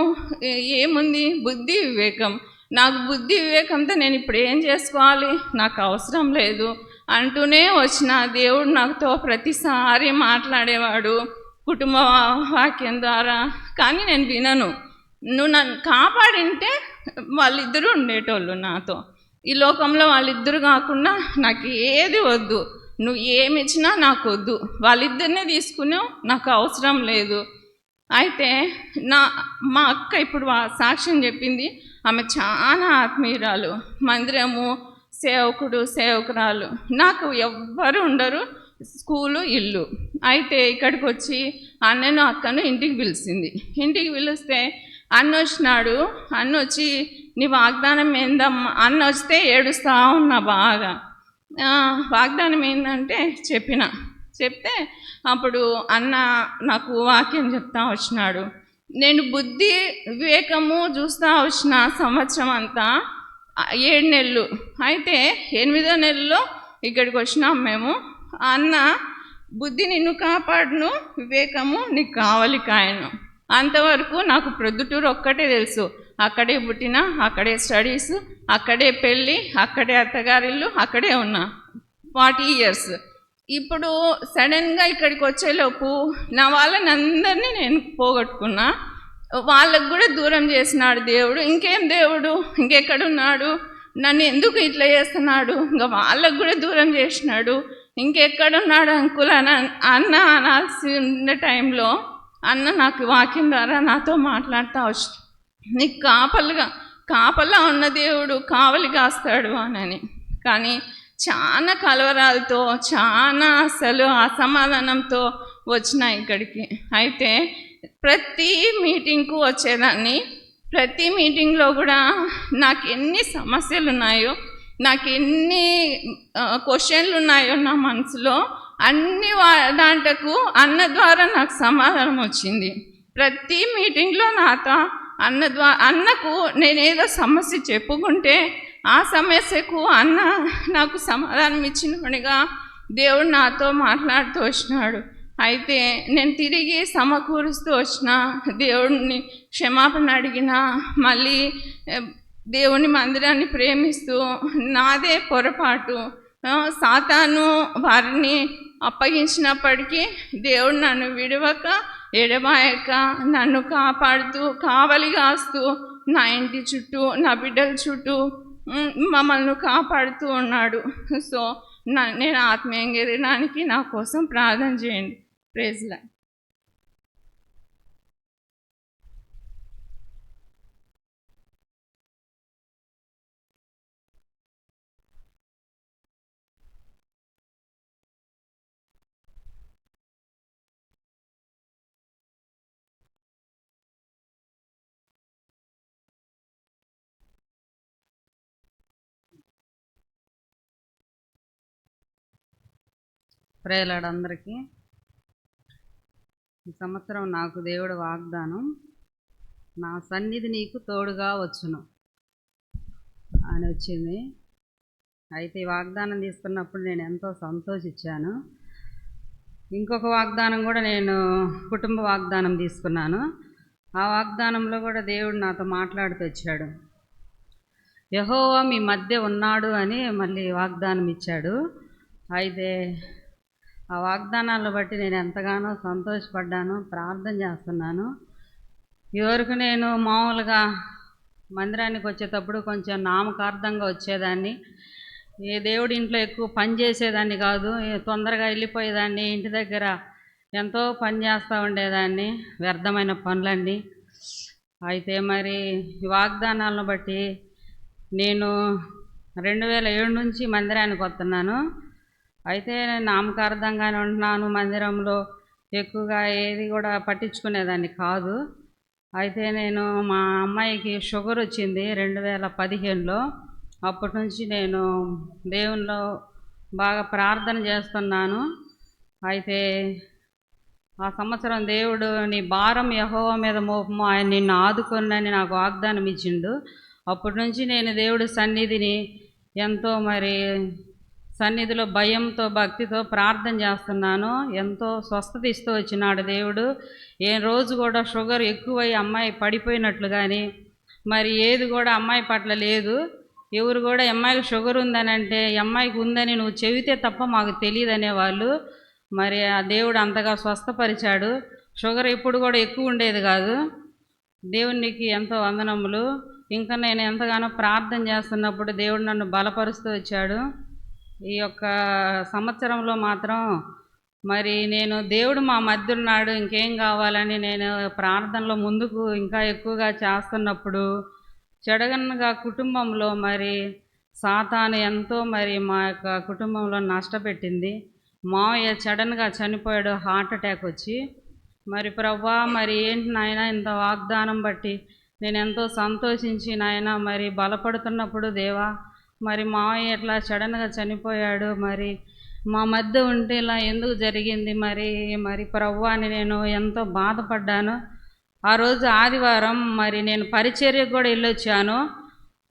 Speaker 10: ఏముంది, బుద్ధి వివేకం. నాకు బుద్ధి వివేకంతో నేను ఇప్పుడు ఏం చేసుకోవాలి, నాకు అవసరం లేదు అంటూనే వచ్చిన. దేవుడు నాతో ప్రతిసారి మాట్లాడేవాడు కుటుంబ వాక్యం ద్వారా, కానీ నేను వినను. నువ్వు నన్ను కాపాడింటే వాళ్ళిద్దరూ ఉండేటోళ్ళు నాతో. ఈ లోకంలో వాళ్ళిద్దరు కాకుండా నాకు ఏది వద్దు, నువ్వు ఏమి ఇచ్చినా నాకు వద్దు, వాళ్ళిద్దరినే తీసుకున్నావు, నాకు అవసరం లేదు. అయితే మా అక్క ఇప్పుడు సాక్ష్యం చెప్పింది, ఆమె చాలా ఆత్మీయురాలు, మందిరము, సేవకురాలు. నాకు ఎవ్వరు ఉండరు, స్కూలు, ఇల్లు. అయితే ఇక్కడికి వచ్చి అన్నను అక్కను ఇంటికి పిలిచింది. ఇంటికి పిలిస్తే అన్న వచ్చినాడు. అన్న వచ్చి, నీ వాగ్దానం ఏందమ్మా? అన్న వస్తే ఏడుస్తా ఉన్నా బాగా. వాగ్దానం ఏంటంటే చెప్తే అప్పుడు అన్న నాకు వాక్యం చెప్తా వచ్చినాడు. నేను బుద్ధి వివేకము చూస్తూ వచ్చిన సంవత్సరం అంతా 7 నెలలు. అయితే 8వ నెలలో ఇక్కడికి వచ్చినాం మేము. అన్న, బుద్ధి నిన్ను కాపాడును, వివేకము నీకు కావలి కాయను. అంతవరకు నాకు ప్రొద్దుటూరు ఒక్కటే తెలుసు. అక్కడే పుట్టిన, అక్కడే స్టడీస్, అక్కడే పెళ్ళి, అక్కడే అత్తగారిల్లు, అక్కడే ఉన్నా 40 years. ఇప్పుడు సడన్గా ఇక్కడికి వచ్చేలోపు నా వాళ్ళని అందరినీ నేను పోగొట్టుకున్నా. వాళ్ళకు కూడా దూరం చేసినాడు దేవుడు. ఇంకేం దేవుడు, ఇంకెక్కడున్నాడు, నన్ను ఎందుకు ఇట్లా చేస్తున్నాడు, ఇంకా వాళ్ళకు కూడా దూరం చేసినాడు. ఇంకెక్కడున్నాడు అంకుల్ అన్న అనాల్సి ఉన్న టైంలో అన్న నాకు వాక్యం ద్వారా నాతో మాట్లాడుతూ వచ్చి, నీకు కాపలా ఉన్న దేవుడు కావలి కాస్తాడు అని. కానీ చాలా కలవరాలతో, చాలా అసలు అసమాధానంతో వచ్చిన ఇక్కడికి. అయితే ప్రతి మీటింగ్కు వచ్చేదాన్ని. ప్రతి మీటింగ్లో కూడా నాకు ఎన్ని సమస్యలు ఉన్నాయో, నాకు ఎన్ని క్వశ్చన్లు ఉన్నాయో నా మనసులో, అన్ని దాంట్లకు అన్న ద్వారా నాకు సమాధానం వచ్చింది. ప్రతి మీటింగ్లో నాతో అన్నకు నేనేదో సమస్య చెప్పుకుంటే ఆ సమస్యకు అన్న నాకు సమాధానం ఇచ్చినట్టుగా దేవుడు నాతో మాట్లాడుతూ వచ్చినాడు. అయితే నేను తిరిగి సమకూరుస్తూ వచ్చిన, దేవుడిని క్షమాపణ అడిగిన, మళ్ళీ దేవుని మందిరాన్ని ప్రేమిస్తూ నాదే పొరపాటు, సాతాను వారిని అప్పగించినప్పటికీ దేవుడు నన్ను విడవక ఎడబాయక నన్ను కాపాడుతూ కావలి కాస్తూ నా ఇంటి చుట్టూ నా బిడ్డల చుట్టూ మమ్మల్ని కాపాడుతూ ఉన్నాడు. సో నేను ఆత్మీయంగా ఎదగడానికి నా కోసం ప్రార్థన చేయండి. Praise lord.
Speaker 11: ప్రేలాడు అందరికీ. ఈ సంవత్సరం నాకు దేవుడు వాగ్దానం, నా సన్నిధి నీకు తోడుగా వచ్చును అని వచ్చింది. అయితే ఈ వాగ్దానం తీసుకున్నప్పుడు నేను ఎంతో సంతోషించాను. ఇంకొక వాగ్దానం కూడా నేను కుటుంబ వాగ్దానం తీసుకున్నాను. ఆ వాగ్దానంలో కూడా దేవుడు నాతో మాట్లాడుతూ వచ్చాడు. యెహోవా మీ మధ్య ఉన్నాడు అని మళ్ళీ వాగ్దానం ఇచ్చాడు. అయితే ఆ వాగ్దానాలను బట్టి నేను ఎంతగానో సంతోషపడ్డాను, ప్రార్థన చేస్తున్నాను. ఇదివరకు నేను మామూలుగా మందిరానికి వచ్చేటప్పుడు కొంచెం నామకార్థంగా వచ్చేదాన్ని. ఏ దేవుడి ఇంట్లో ఎక్కువ పని చేసేదాన్ని కాదు, తొందరగా వెళ్ళిపోయేదాన్ని. ఇంటి దగ్గర ఎంతో పని చేస్తూ ఉండేదాన్ని, వ్యర్థమైన పనులన్నీ. అయితే మరి ఈ వాగ్దానాలను బట్టి నేను 2007 నుంచి మందిరానికి వస్తున్నాను. అయితే నామకార్థంగానే ఉంటున్నాను. మందిరంలో ఎక్కువగా ఏది కూడా పట్టించుకునేదాన్ని కాదు. అయితే నేను మా అమ్మాయికి షుగర్ వచ్చింది 2015లో. అప్పటి నుంచి నేను దేవునిలో బాగా ప్రార్థన చేస్తున్నాను. అయితే ఆ సంవత్సరం దేవుడు నీ భారం యెహోవా మీద మోపము, ఆయన నిన్ను ఆదుకొనని నాకు వాగ్దానం ఇచ్చిండు. అప్పటి నుంచి నేను దేవుడి సన్నిధిని ఎంతో సన్నిధిలో భయంతో భక్తితో ప్రార్థన చేస్తున్నాను. ఎంతో స్వస్థత ఇస్తూ వచ్చినాడు దేవుడు. ఏ రోజు కూడా షుగర్ ఎక్కువై అమ్మాయి పడిపోయినట్లు కానీ ఏది కూడా అమ్మాయి పట్ల లేదు. ఎవరు కూడా అమ్మాయికి షుగర్ ఉందని అంటే అమ్మాయికి ఉందని నువ్వు చెబితే తప్ప మాకు తెలియదు అనేవాళ్ళు. ఆ దేవుడు అంతగా స్వస్థపరిచాడు. షుగర్ ఎప్పుడు కూడా ఎక్కువ ఉండేది కాదు. దేవునికి ఎంతో వందనములు. ఇంకా నేను ఎంతగానో ప్రార్థన చేస్తున్నప్పుడు దేవుడు నన్ను బలపరుస్తూ వచ్చాడు. ఈ యొక్క సంవత్సరంలో మాత్రం నేను దేవుడు మా మధ్య ఉన్నాడు, ఇంకేం కావాలని నేను ప్రార్థనలో ముందుకు ఇంకా ఎక్కువగా చేస్తున్నప్పుడు చెడగనగా కుటుంబంలో సాతాను ఎంతో మా యొక్క కుటుంబంలో నష్టపెట్టింది. మావయ్య సడన్గా చనిపోయాడు, హార్ట్ అటాక్ వచ్చి. ప్రభువా ఏంటి నాయన ఇంత వాగ్దానం బట్టి నేను ఎంతో సంతోషించి నాయన బలపడుతున్నప్పుడు దేవా మావయ్య ఎట్లా సడన్గా చనిపోయాడు, మా మధ్య ఉంటే ఇలా ఎందుకు జరిగింది ప్రభువా అని నేను ఎంతో బాధపడ్డాను. ఆ రోజు ఆదివారం నేను పరిచర్యకు కూడా వెళ్ళొచ్చాను.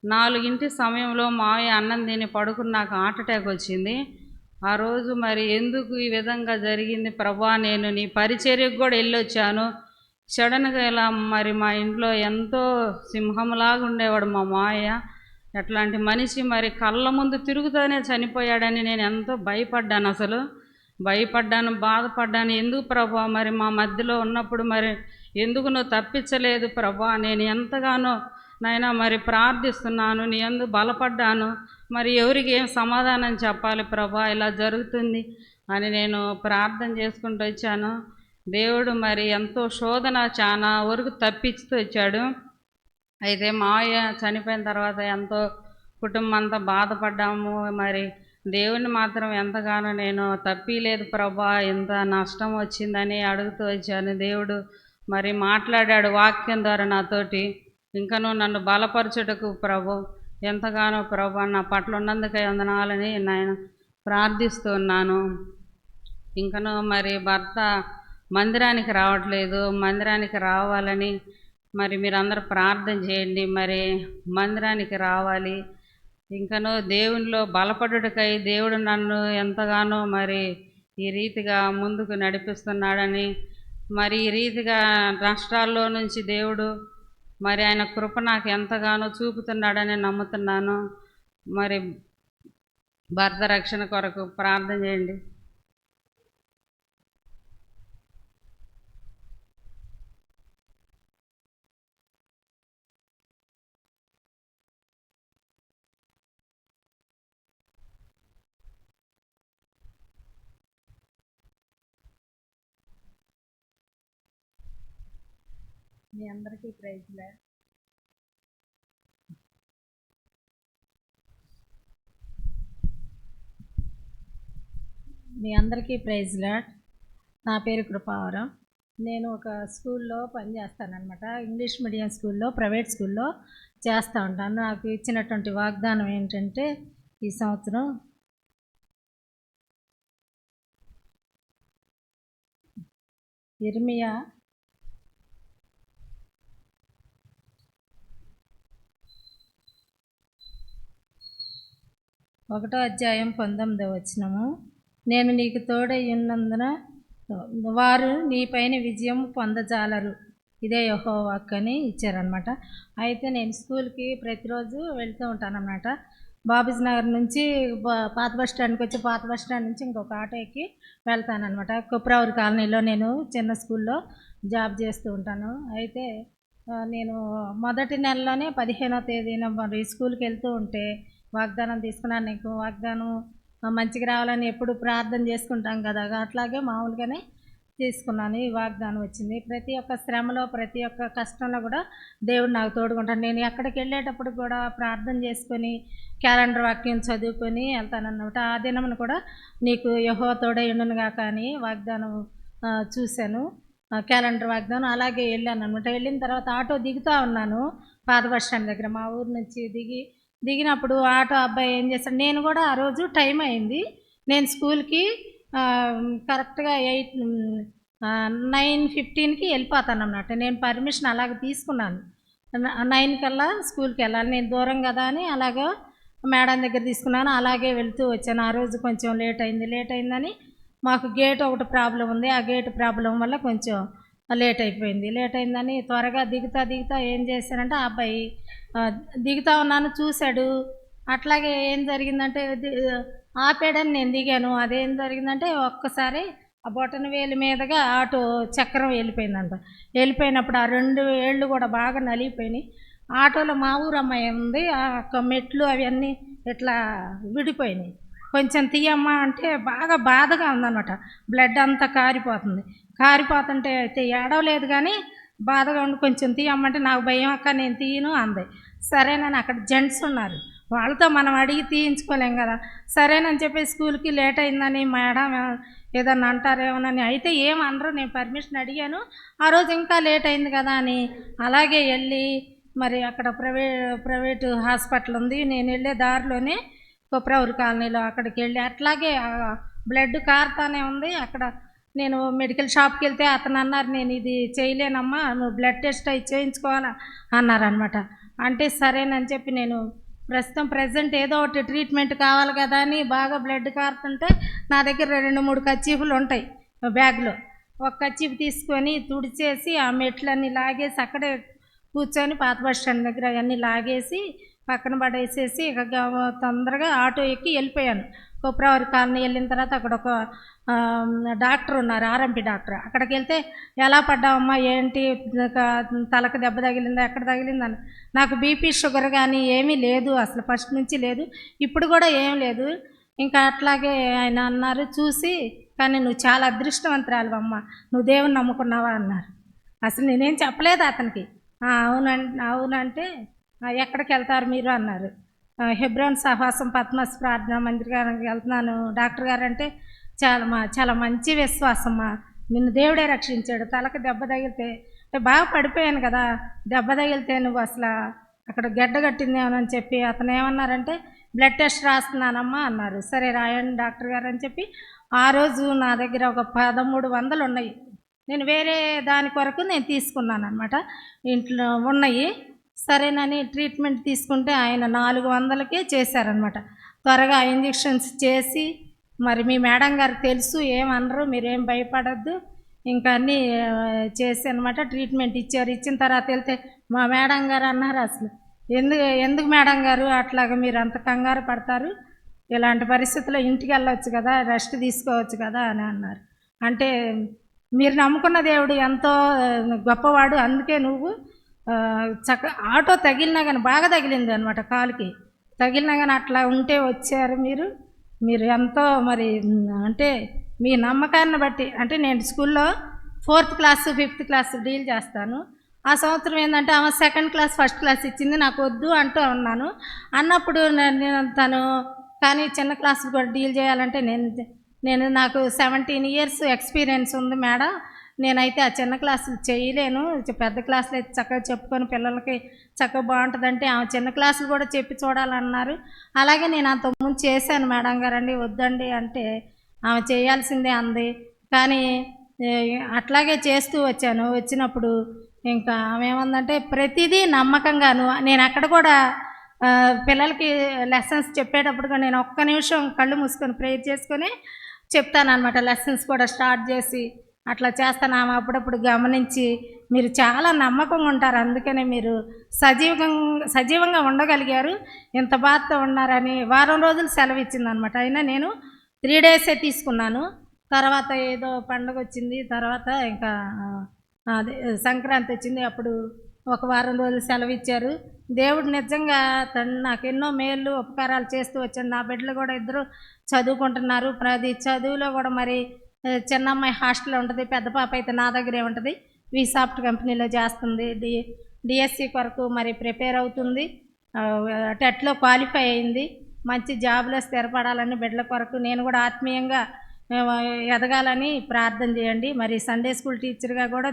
Speaker 11: 4 సమయంలో మావయ్య అన్నం తిని పడుకుని నాకు హార్ట్ అటాక్ వచ్చింది. ఆ రోజు ఎందుకు ఈ విధంగా జరిగింది ప్రభువా, నేను నీ పరిచర్యకు కూడా వెళ్ళొచ్చాను. సడన్గా ఇలా మా ఇంట్లో ఎంతో సింహంలాగా ఉండేవాడు మా మావయ్య. అట్లాంటి మనిషి కళ్ళ ముందు తిరుగుతూనే చనిపోయాడని నేను ఎంతో భయపడ్డాను. అసలు భయపడ్డాను, బాధపడ్డాను. ఎందుకు ప్రభువా మా మధ్యలో ఉన్నప్పుడు ఎందుకు నువ్వు తప్పించలేదు ప్రభువా, నేను ఎంతగానో నాయనా ప్రార్థిస్తున్నాను, నీ యందు బలపడ్డాను. ఎవరికి ఏం సమాధానం చెప్పాలి ప్రభువా, ఇలా జరుగుతుంది అని నేను ప్రార్థన చేసుకుంటూ వచ్చాను. దేవుడు ఎంతో శోధన చాలా వరకు తప్పిస్తూ వచ్చాడు. అయితే మావయ్య చనిపోయిన తర్వాత ఎంతో కుటుంబం అంతా బాధపడ్డాము. దేవుని మాత్రం ఎంతగానో నేను తప్పిలేదు ప్రభా, ఇంత నష్టం వచ్చిందని అడుగుతూ వచ్చాను. దేవుడు మాట్లాడాడు వాక్యం ద్వారా నాతోటి. ఇంకనూ నన్ను బలపరచుటకు ప్రభు ఎంతగానో ప్రభు నా పట్ల ఉన్నందుకై వందనాలని నేను ప్రార్థిస్తున్నాను. ఇంకనూ భర్త మందిరానికి రావట్లేదు, మందిరానికి రావాలని మీరందరూ ప్రార్థన చేయండి. మందిరానికి రావాలి. ఇంకనూ దేవునిలో బలపడుటకై దేవుడు నన్ను ఎంతగానో ఈ రీతిగా ముందుకు నడిపిస్తున్నాడని ఈ రీతిగా రాష్ట్రాల్లో నుంచి దేవుడు ఆయన కృప నాకు ఎంతగానో చూపుతున్నాడని నమ్ముతున్నాను. భర్త రక్షణ కొరకు ప్రార్థన చేయండి.
Speaker 12: మీ అందరికీ ప్రైజ్లే. మీ అందరికీ ప్రైజ్ లాడ్. నా పేరు కృపావరం. నేను ఒక స్కూల్లో పనిచేస్తానన్నమాట. ఇంగ్లీష్ మీడియం స్కూల్లో, ప్రైవేట్ స్కూల్లో చేస్తూ ఉంటాను. నాకు ఇచ్చినటువంటి వాగ్దానం ఏంటంటే ఈ సంవత్సరం ఇర్మియా 1:19 నేను నీకు తోడై ఉన్నందున వారు నీపైన విజయం పొందజాలరు, ఇదే యెహోవా వాక్కు అని ఇచ్చారనమాట. అయితే నేను స్కూల్కి ప్రతిరోజు వెళ్తూ ఉంటానన్నమాట. బాబుజీ నగర్ నుంచి పాత బస్ స్టాండ్కి వచ్చి పాత బస్ స్టాండ్ నుంచి ఇంకొక ఆటో ఎక్కి వెళ్తానమాట. కుప్రావూరి కాలనీలో నేను చిన్న స్కూల్లో జాబ్ చేస్తూ ఉంటాను. అయితే నేను మొదటి నెలలోనే 15వ తేదీన మరి స్కూల్కి వెళ్తూ ఉంటే వాగ్దానం తీసుకున్నాను. నీకు వాగ్దానం మంచిగా రావాలని ఎప్పుడు ప్రార్థన చేసుకుంటాం కదా, అట్లాగే మామూలుగానే తీసుకున్నాను. ఈ వాగ్దానం వచ్చింది. ప్రతి ఒక్క శ్రమలో, ప్రతి ఒక్క కష్టంలో కూడా దేవుడు నాకు తోడుకుంటాను. నేను ఎక్కడికి వెళ్ళేటప్పుడు కూడా ప్రార్థన చేసుకొని క్యాలెండర్ వాక్యం చదువుకొని వెళ్తానన్నమాట. ఆ దినమును కూడా నీకు యెహోవా తోడై ఉండునుగా కానీ వాగ్దానం చూశాను, క్యాలెండర్ వాగ్దానం. అలాగే వెళ్ళాను అనమాట. వెళ్ళిన తర్వాత ఆటో దిగుతూ ఉన్నాను పాత బస్ స్టాండ్ దగ్గర. మా ఊరు నుంచి దిగినప్పుడు ఆటో అబ్బాయి ఏం చేశాడు, నేను కూడా ఆ రోజు టైం అయింది. నేను స్కూల్కి కరెక్ట్గా 9:15కి వెళ్ళిపోతాను అన్నమాట. నేను పర్మిషన్ అలాగ తీసుకున్నాను. 9 కల్లా స్కూల్కి వెళ్ళాలి, నేను దూరం కదా అని అలాగా మేడం దగ్గర తీసుకున్నాను. అలాగే వెళ్తూ వచ్చాను. ఆ రోజు కొంచెం లేట్ అయిందని మాకు గేట్ ఒకటి ప్రాబ్లం ఉంది. ఆ గేట్ ప్రాబ్లం వల్ల కొంచెం లేట్ అయిందని త్వరగా దిగుతా ఏం చేశానంటే ఆ అబ్బాయి దిగుతా ఉన్నాను చూశాడు. అట్లాగే ఏం జరిగిందంటే ఆపాడని నేను దిగాను. అదేం జరిగిందంటే ఒక్కసారి ఆ బొటన వేలు మీదుగా ఆటో చక్రం వెళ్ళిపోయిందంట. వెళ్ళిపోయినప్పుడు ఆ 2 వేళ్ళు కూడా బాగా నలిగిపోయినాయి. ఆటోలో మా ఊరు అమ్మాయి ఉంది, ఆ మెట్లు అవన్నీ ఇట్లా విడిపోయినాయి. కొంచెం తీయమ్మా అంటే బాగా బాధగా ఉందన్నమాట. బ్లడ్ అంతా కారిపోతుంటే అయితే ఏడవలేదు కానీ బాధగా ఉండి కొంచెం తీయమ్మంటే నాకు భయం అక్క నేను తీయను అంది. సరేనని అక్కడ జెంట్స్ ఉన్నారు, వాళ్ళతో మనం అడిగి తీయించుకోలేం కదా. సరేనని చెప్పి స్కూల్కి లేట్ అయిందని మేడం ఏదన్నా అంటారేమోనని అయితే ఏమనరు. నేను పర్మిషన్ అడిగాను. ఆ రోజు ఇంకా లేట్ అయింది కదా అని అలాగే వెళ్ళి మరి అక్కడ ప్రైవేటు హాస్పిటల్ ఉంది. నేను వెళ్ళే దారిలోనే కుప్రావూరి కాలనీలో అక్కడికి వెళ్ళి అట్లాగే బ్లడ్ కారుతానే ఉంది. అక్కడ నేను మెడికల్ షాప్కి వెళ్తే అతను అన్నారు, నేను ఇది చేయలేనమ్మా, నువ్వు బ్లడ్ టెస్ట్ అవి చేయించుకోవాలా అన్నారనమాట. అంటే సరేనని చెప్పి నేను ప్రజెంట్ ఏదో ఒకటి ట్రీట్మెంట్ కావాలి కదా అని బాగా బ్లడ్ కారుతుంటే నా దగ్గర 2-3 కర్చీఫ్లు ఉంటాయి బ్యాగ్లో. ఒక కర్చీఫ్ తీసుకొని తుడిచేసి ఆ మెట్లన్నీ లాగేసి అక్కడే కూర్చొని పాత బస్ స్టాండ్ దగ్గర అవన్నీ లాగేసి పక్కన పడేసేసి ఇక తొందరగా ఆటో ఎక్కి వెళ్ళిపోయాను. కుప్రావూరి కాలనీ వెళ్ళిన తర్వాత అక్కడ ఒక డాక్టర్ ఉన్నారు, ఆర్ఎంపీ డాక్టర్. అక్కడికి వెళ్తే ఎలా పడ్డావమ్మా, ఏంటి, తలకు దెబ్బ తగిలిందా, ఎక్కడ తగిలిందని. నాకు బీపీ షుగర్ కానీ ఏమీ లేదు, అసలు ఫస్ట్ నుంచి లేదు, ఇప్పుడు కూడా ఏం లేదు. ఇంకా అట్లాగే ఆయన అన్నారు చూసి, కానీ నువ్వు చాలా అదృష్టవంతురాలు అమ్మ, నువ్వు దేవుని నమ్ముకున్నావా అన్నారు. అసలు నేనేం చెప్పలేదు అతనికి. అవునంటే ఎక్కడికి వెళ్తారు మీరు అన్నారు. హెబ్రోన్ సహవాసం పద్మస్ ప్రార్థన మందిరానికి వెళ్తున్నాను డాక్టర్ గారు అంటే, చాలా మంచి విశ్వాసమ్మా, నిన్ను దేవుడే రక్షించాడు. తలకు దెబ్బ తగిలితే బాగా పడిపోయాను కదా, దెబ్బ తగిలితే నువ్వు అసలు అక్కడ గడ్డ కట్టిందేమని చెప్పి అతను ఏమన్నారంటే బ్లడ్ టెస్ట్ రాస్తున్నానమ్మా అన్నారు. సరే రాయండి డాక్టర్ గారు అని చెప్పి ఆ రోజు నా దగ్గర ఒక 1300 ఉన్నాయి. నేను వేరే దాని కొరకు నేను తీసుకున్నాను అనమాట, ఇంట్లో ఉన్నాయి. సరేనని ట్రీట్మెంట్ తీసుకుంటే ఆయన 400కే చేశారనమాట. త్వరగా ఇంజెక్షన్స్ చేసి మరి మీ మేడం గారికి తెలుసు, ఏమనరు, మీరేం భయపడద్దు, ఇంకా అన్నీ చేసి అనమాట ట్రీట్మెంట్ ఇచ్చారు. ఇచ్చిన తర్వాత వెళ్తే మా మేడం గారు అన్నారు, అసలు ఎందుకు మేడం గారు అట్లాగా మీరు అంత కంగారు పడతారు, ఇలాంటి పరిస్థితుల్లో ఇంటికి వెళ్ళొచ్చు కదా, రెస్ట్ తీసుకోవచ్చు కదా అని అన్నారు. అంటే మీరు నమ్ముకున్న దేవుడు ఎంతో గొప్పవాడు, అందుకే నువ్వు ఆటో తగిలినా కానీ బాగా తగిలింది అనమాట, కాలుకి తగిలినా కానీ అట్లా ఉంటే వచ్చారు మీరు ఎంతో మరి అంటే మీ నమ్మకాన్ని బట్టి. అంటే నేను స్కూల్లో 4th class 5th class deal చేస్తాను. ఆ సంవత్సరం ఏంటంటే ఆమె 2nd క్లాస్ 1st క్లాస్ ఇచ్చింది, నాకు వద్దు అంటూ ఉన్నాను. అన్నప్పుడు తను కానీ చిన్న క్లాసులు కూడా డీల్ చేయాలంటే నేను నాకు 17 years ఎక్స్పీరియన్స్ ఉంది మేడం, నేనైతే ఆ చిన్న క్లాసులు చేయలేను, పెద్ద క్లాసులు అయితే చక్కగా చెప్పుకొని పిల్లలకి చక్కగా బాగుంటుందంటే ఆమె చిన్న క్లాసులు కూడా చెప్పి చూడాలన్నారు. అలాగే నేను అంతకుముందు చేశాను మేడం గారండి, వద్దండి అంటే ఆమె చేయాల్సిందే అంది. కానీ అట్లాగే చేస్తూ వచ్చినప్పుడు ఇంకా ఆమె ఏమందంటే ప్రతిదీ నమ్మకంగాను. నేను అక్కడ కూడా పిల్లలకి లెసన్స్ చెప్పేటప్పుడు కూడా నేను ఒక్క నిమిషం కళ్ళు మూసుకొని ప్రేయర్ చేసుకొని చెప్తానమాట. లెసన్స్ కూడా స్టార్ట్ చేసి అట్లా చేస్తాను. ఆమె అప్పుడప్పుడు గమనించి మీరు చాలా నమ్మకంగా ఉంటారు, అందుకనే మీరు సజీవంగా ఉండగలిగారు, ఇంత బాధతో ఉన్నారని వారం రోజులు సెలవు ఇచ్చిందనమాట. అయినా నేను 3 days తీసుకున్నాను. తర్వాత ఏదో పండుగ వచ్చింది, తర్వాత ఇంకా అదే సంక్రాంతి వచ్చింది, అప్పుడు ఒక వారం రోజులు సెలవు ఇచ్చారు. దేవుడు నిజంగా తను నాకు ఎన్నో మేలు ఉపకారాలు చేస్తూ వచ్చాను. నా బిడ్డలు కూడా 2 చదువుకుంటున్నారు. ప్రతి చదువులో కూడా మరి చిన్న అమ్మాయి హాస్టల్లో ఉంటుంది, పెద్ద పాప అయితే నా దగ్గరే ఉంటుంది, వీసాఫ్ట్ కంపెనీలో చేస్తుంది. డిఎస్సి కొరకు మరి ప్రిపేర్ అవుతుంది, టెట్లో క్వాలిఫై అయింది, మంచి జాబ్లో స్థిరపడాలని బిడ్డల కొరకు నేను కూడా ఆత్మీయంగా ఎదగాలని ప్రార్థన చేయండి. మరి సండే స్కూల్ టీచర్గా కూడా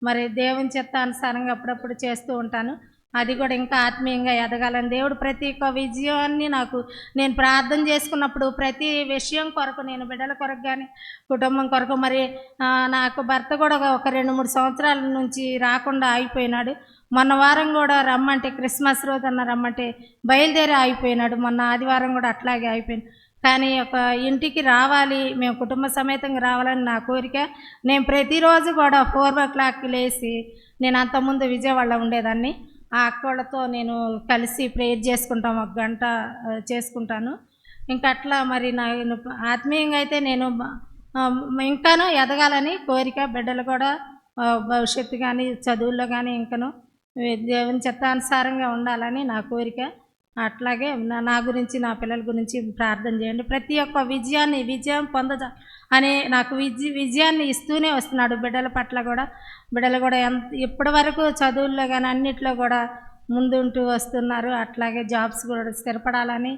Speaker 12: మరి దేవుని చిత్తానుసారంగా అప్పుడప్పుడు చేస్తూ ఉంటాను. అది కూడా ఇంకా ఆత్మీయంగా ఎదగాలని దేవుడు ప్రతి ఒక్క విజయాన్ని నేను ప్రార్థన చేసుకున్నప్పుడు ప్రతి విషయం కొరకు, నేను బిడ్డల కొరకు కానీ కుటుంబం కొరకు, మరి నాకు భర్త కూడా ఒక 2-3 సంవత్సరాల నుంచి రాకుండా ఆగిపోయినాడు. మొన్న వారం కూడా రమ్మంటే, క్రిస్మస్ రోజున రమ్మంటే బయలుదేరి ఆగిపోయినాడు. మొన్న ఆదివారం కూడా అట్లాగే అయిపోయింది. కానీ ఒక ఇంటికి రావాలి, మేము కుటుంబ సమేతంగా రావాలని నా కోరిక. నేను ప్రతిరోజు కూడా 4 o'clock లేచి, నేను అంతకుముందు విజయవాడలో ఉండేదాన్ని, ఆ అక్కలతో నేను కలిసి ప్రేయర్ చేసుకుంటాం, 1 గంట చేసుకుంటాను. ఇంకా అట్లా మరి నేను ఆత్మీయంగా అయితే నేను ఇంకాను ఎదగాలని కోరిక. బిడ్డలు కూడా భవిష్యత్తు కానీ చదువుల్లో కానీ ఇంకను దేవుని చిత్తానుసారంగా ఉండాలని నా కోరిక. అట్లాగే నా గురించి నా పిల్లల గురించి ప్రార్థన చేయండి. ప్రతి ఒక్క విజయం పొందదా అని నాకు విజయాన్ని ఇస్తూనే వస్తున్నాడు. బిడ్డల పట్ల కూడా బిడ్డలు కూడా ఇప్పటి వరకు చదువుల్లో కానీ అన్నిట్లో కూడా ముందుంటూ వస్తున్నారు. అట్లాగే జాబ్స్ కూడా స్థిరపడాలని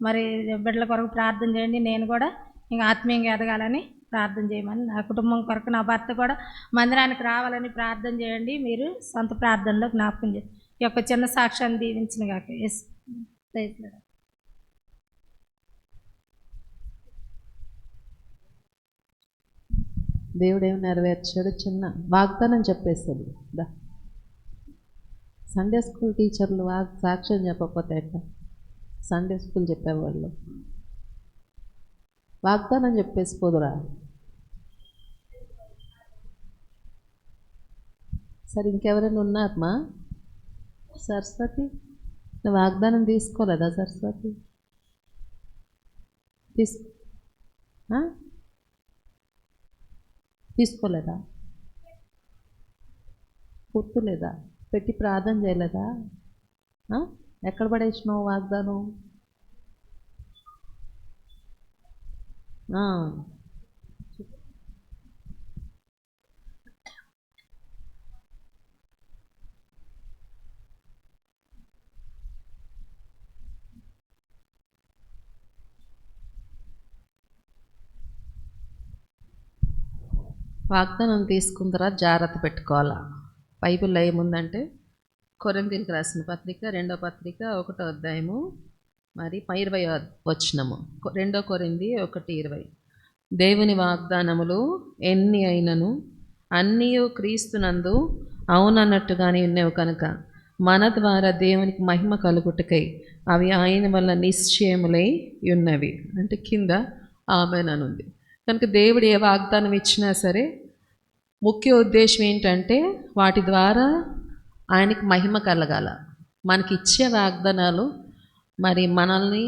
Speaker 12: మరి బిడ్డల కొరకు ప్రార్థన చేయండి. నేను కూడా ఇంకా ఆత్మీయంగా ఎదగాలని ప్రార్థన చేయమని, నా కుటుంబం కొరకు నా భర్త కూడా మందిరానికి రావాలని ప్రార్థన చేయండి. మీరు సొంత ప్రార్థనలో జ్ఞాపకం చేయండి. ఈ యొక్క చిన్న సాక్ష్యాన్ని దీవించిన గాక. ఎస్
Speaker 1: దేవుడేమి నెరవేర్చాడు, చిన్న వాగ్దానం చెప్పేస్తాడు. సండే స్కూల్ టీచర్లు సాక్ష్యం చెప్పకపోతే ఎట్లా? సండే స్కూల్ చెప్పేవాళ్ళు వాగ్దానం చెప్పేసిపోదురా. సరే, ఇంకెవరైనా ఉన్నారమ్మా? సరస్వతి, నువ్వు వాగ్దానం తీసుకోలేదా సరస్వతి? తీసుకోలేదా? గుర్తులేదా? పెట్టి ప్రార్థన చేయలేదా? ఎక్కడ పడేసినావు వాగ్దానం? వాగ్దానం తీసుకున్న తర్వాత జాగ్రత్త పెట్టుకోవాలా. బైబిల్లో ఏముందంటే, కొరింథీయులకు రాసిన పత్రిక 2వ పత్రిక 1వ అధ్యాయము మరి 20వ వచనము. 2 కొరింథీ 1:20. దేవుని వాగ్దానములు ఎన్ని అయినను అన్నీ క్రీస్తునందు అవునన్నట్టుగానే ఉన్నవి కనుక మన ద్వారా దేవునికి మహిమ కలుగుటకై అవి ఆయన వల్ల నిశ్చయములై ఉన్నవి. అంటే కింద ఆమేననుంది. కనుక దేవుడు ఏ వాగ్దానం ఇచ్చినా సరే ముఖ్య ఉద్దేశం ఏంటంటే వాటి ద్వారా ఆయనకి మహిమ కలగాల. మనకి ఇచ్చే వాగ్దానాలు మరి మనల్ని